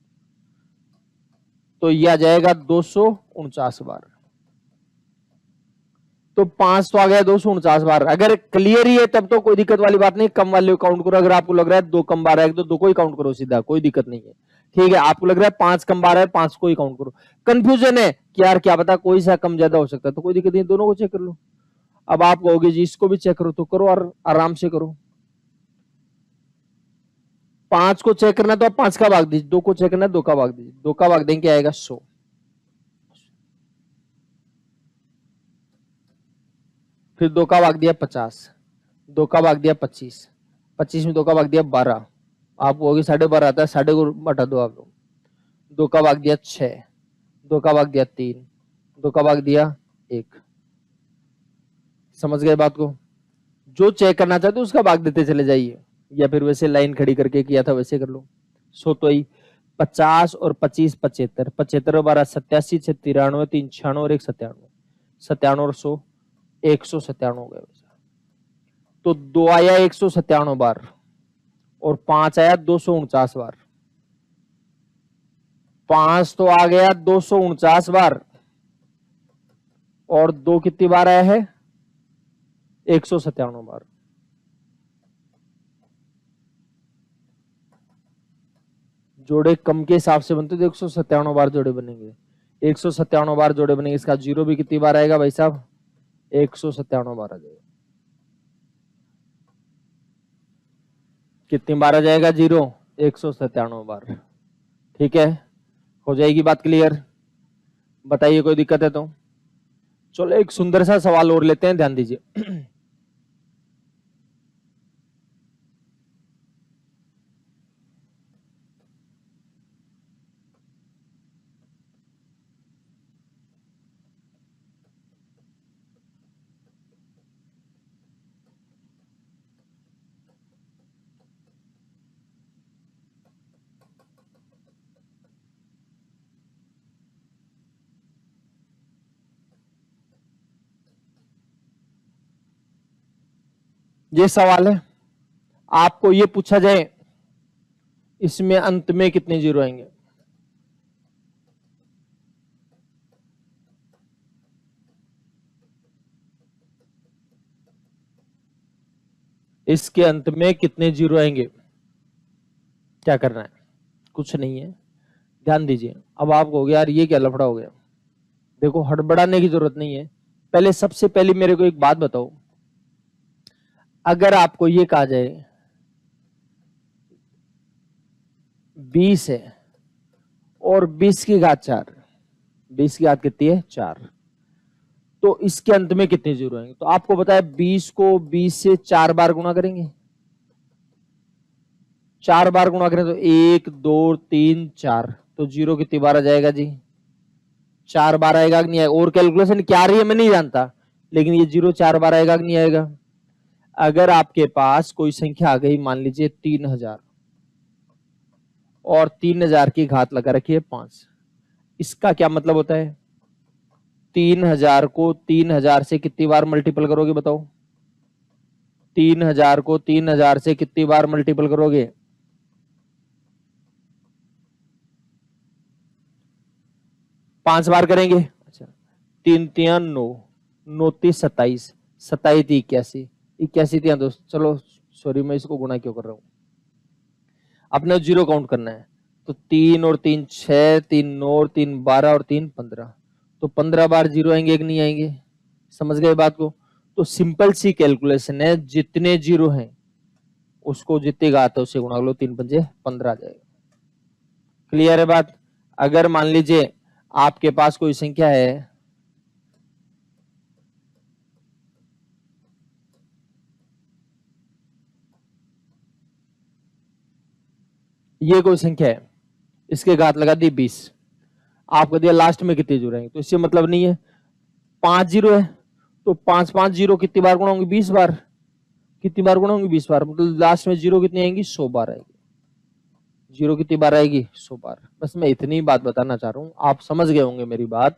तो ये आ जाएगा 249 बार। तो 5 तो आ गया 249 बार। अगर क्लियर ही है तब तो कोई दिक्कत वाली बात नहीं, कम वाले काउंट करो। अगर आपको लग रहा है 2 कम बार आएगा तो 2 को ही काउंट करो सीधा, कोई दिक्कत नहीं है, ठीक है। आपको लग रहा है 5 कम बार है, 5 को ही काउंट करो। कंफ्यूजन है कि यार क्या पता कोई सा कम ज्यादा हो सकता है, तो कोई दिक्कत नहीं, दोनों को चेक कर लो। अब आप कहोगे जी इसको भी चेक करो, तो करो और आराम से करो। 5 को चेक करना तो आप 5 का भाग दीजिए, 2 को चेक करना 2 का भाग दीजिए, 2 का भाग देंगे आएगा 100। फिर 2 का भाग दिया 50, 2 का भाग दिया 25, 25 में 2 का भाग दिया 12। आप कहोगे 12.5 आता है, 12.5 को बटा दो आप लोग। 2 का भाग दिया 6, 2 का भाग दिया 3, 2 का भाग दिया 1। समझ गए बात को? जो चेक करना चाहते हो उसका भाग देते चले जाइए, या फिर वैसे लाइन खड़ी करके किया था वैसे कर लो। सो तो ही 50 और 25 75, 75 और 12 87, 6 93, 3 96 और 1 97, 97 और 100 197 हो गया। तो 2 आया 197 बार और 5 आया 249 बार। 5 तो आ गया 249 बार और 2 कितनी बार आया है? 197 बार। जोड़े कम के हिसाब से बनते तो 197 बार जोड़े बनेंगे, 197 बार जोड़े बनेंगे। इसका जीरो भी कितनी बार आएगा भाई साहब? 197 बार आ जाएगा। कितनी बार आ जाएगा जीरो? 197 बार। ठीक है, हो जाएगी बात क्लियर? बताइए कोई दिक्कत है तो। चलो एक सुंदर सा सवाल और लेते हैं, ध्यान दीजिए। ये सवाल है, आपको ये पूछा जाए इसमें अंत में कितने जीरो आएंगे? इसके अंत में कितने जीरो आएंगे? क्या करना है? कुछ नहीं है, ध्यान दीजिए। अब आप कहोगे यार ये क्या लफड़ा हो गया। देखो हड़बड़ाने की जरूरत नहीं है। पहले सबसे पहले मेरे को एक बात बताओ, अगर आपको ये कहा जाए 20 है और 20 की घात 4, 20 की घात कितनी है? 4, तो इसके अंत में कितने जीरो आएंगे? तो आपको बताया 20 को 20 से 4 बार गुणा करेंगे, 4 बार गुणा करें तो 1 2 3 4, तो जीरो कितनी बार आ जाएगा जी? 4 बार आएगा कि नहीं आएगा? और कैलकुलेशन क्या आ रही है मैं नहीं जानता, लेकिन ये जीरो 4 बार आएगा कि नहीं आएगा? अगर आपके पास कोई संख्या आ गई, मान लीजिए 3000 और 3000 की घात लगा रखी है 5, इसका क्या मतलब होता है? 3000 को 3000 से कितनी बार मल्टीपल करोगे बताओ? 3000 को 3000 से कितनी बार मल्टीपल करोगे? 5 बार करेंगे। अच्छा, 3 3 9, 9 3 27, 27 3 81, 81 3 दोस्त, चलो सॉरी मैं इसको गुना क्यों कर रहा हूं, अपने जीरो काउंट करना है। तो 3 और 3 6, 3 9 और 3 12 और 3 15, तो 15 बार जीरो आएंगे कि नहीं आएंगे? समझ गए बात को? तो सिंपल सी कैलकुलेशन है, जितने जीरो हैं उसको जितनी घात है उससे गुणा लो, 3 पंजे 15 आ जाएगा। क्लियर है बात? अगर मान लीजिए आपके पास कोई संख्या है, ये कोई संख्या है, इसके घात लगा दी 20, आपको दिया लास्ट में कितने जीरो आएंगे? तो इससे मतलब नहीं है, 5 जीरो है तो 5 5 जीरो कितनी बार गुणा होंगे? 20 बार। कितनी बार गुणा होंगे? 20 बार, मतलब लास्ट में जीरो कितनी आएंगी? 100 बार आएंगी। जीरो कितनी बार आएगी? 100 बार। बस मैं इतनी बात बताना चाह रहा हूं, आप समझ गए होंगे मेरी बात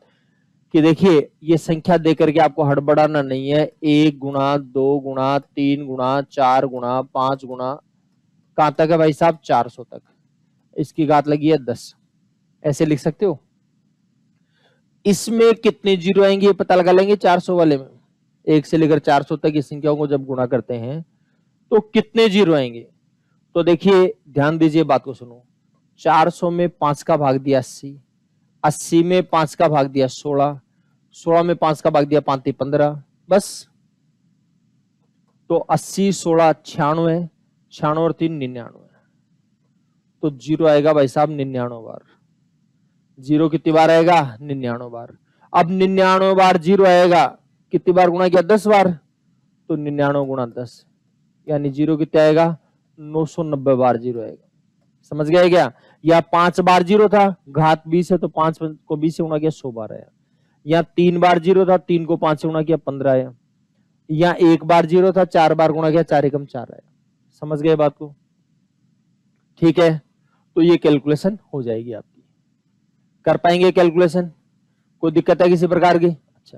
कि देखिए ये संख्या दे करके आपको हड़बड़ाना नहीं है। 1 गुणा, 2 गुणा, 3 गुणा, 4 गुणा, 5 गुणा, कहां तक है भाई साहब? 400 तक। इसकी घात लगी है 10, ऐसे लिख सकते हो। इसमें कितने जीरो आएंगे ये पता लगा लेंगे 400 वाले में। 1 से लेकर 400 तक की संख्याओं को जब गुणा करते हैं तो कितने जीरो आएंगे? तो देखिए ध्यान दीजिए, बात को सुनो। 400 में 5 का भाग दिया 80, 80 में 5 का भाग दिया 16, 16 में 5 का भाग दिया 5 15, बस। तो 80 16 96, 96 और 3 99, तो जीरो आएगा भाई साहब 99 बार। जीरो कितनी बार आएगा? 99 बार। अब 99 बार जीरो आएगा, कितनी बार गुणा किया? 10 बार, तो 99 गुणा 10, यानी जीरो कितना आएगा? 990 बार जीरो आएगा। समझ गए क्या? या 5 बार जीरो था, घात 20 है तो 5 को 20 से गुणा किया 100 बार आया। या 3 बार जीरो था, 3 को 5 से गुणा किया 15 आया। या 1 बार जीरो था, 4 बार गुणा किया 4 एकम 4 आया। समझ गए बात को? ठीक है, तो ये कैलकुलेशन हो जाएगी आपकी। कर पाएंगे कैलकुलेशन? कोई दिक्कत है किसी प्रकार की? अच्छा,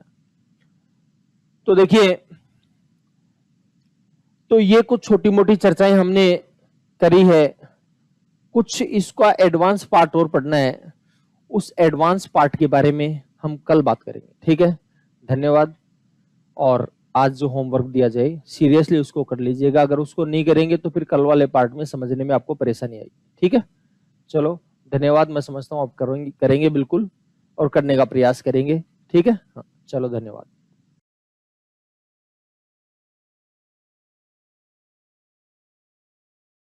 तो देखिए, तो ये कुछ छोटी मोटी चर्चाएं हमने करी है। कुछ इसका एडवांस पार्ट और पढ़ना है, उस एडवांस पार्ट के बारे में हम कल बात करेंगे। ठीक है, धन्यवाद। और आज जो होमवर्क दिया जाए सीरियसली उसको कर लीजिएगा, अगर उसको नहीं करेंगे तो फिर कल वाले पार्ट में समझने में आपको परेशानी आएगी। ठीक है, चलो धन्यवाद। मैं समझता हूँ आप करेंगे बिल्कुल, और करने का प्रयास करेंगे। ठीक है, हाँ, चलो धन्यवाद।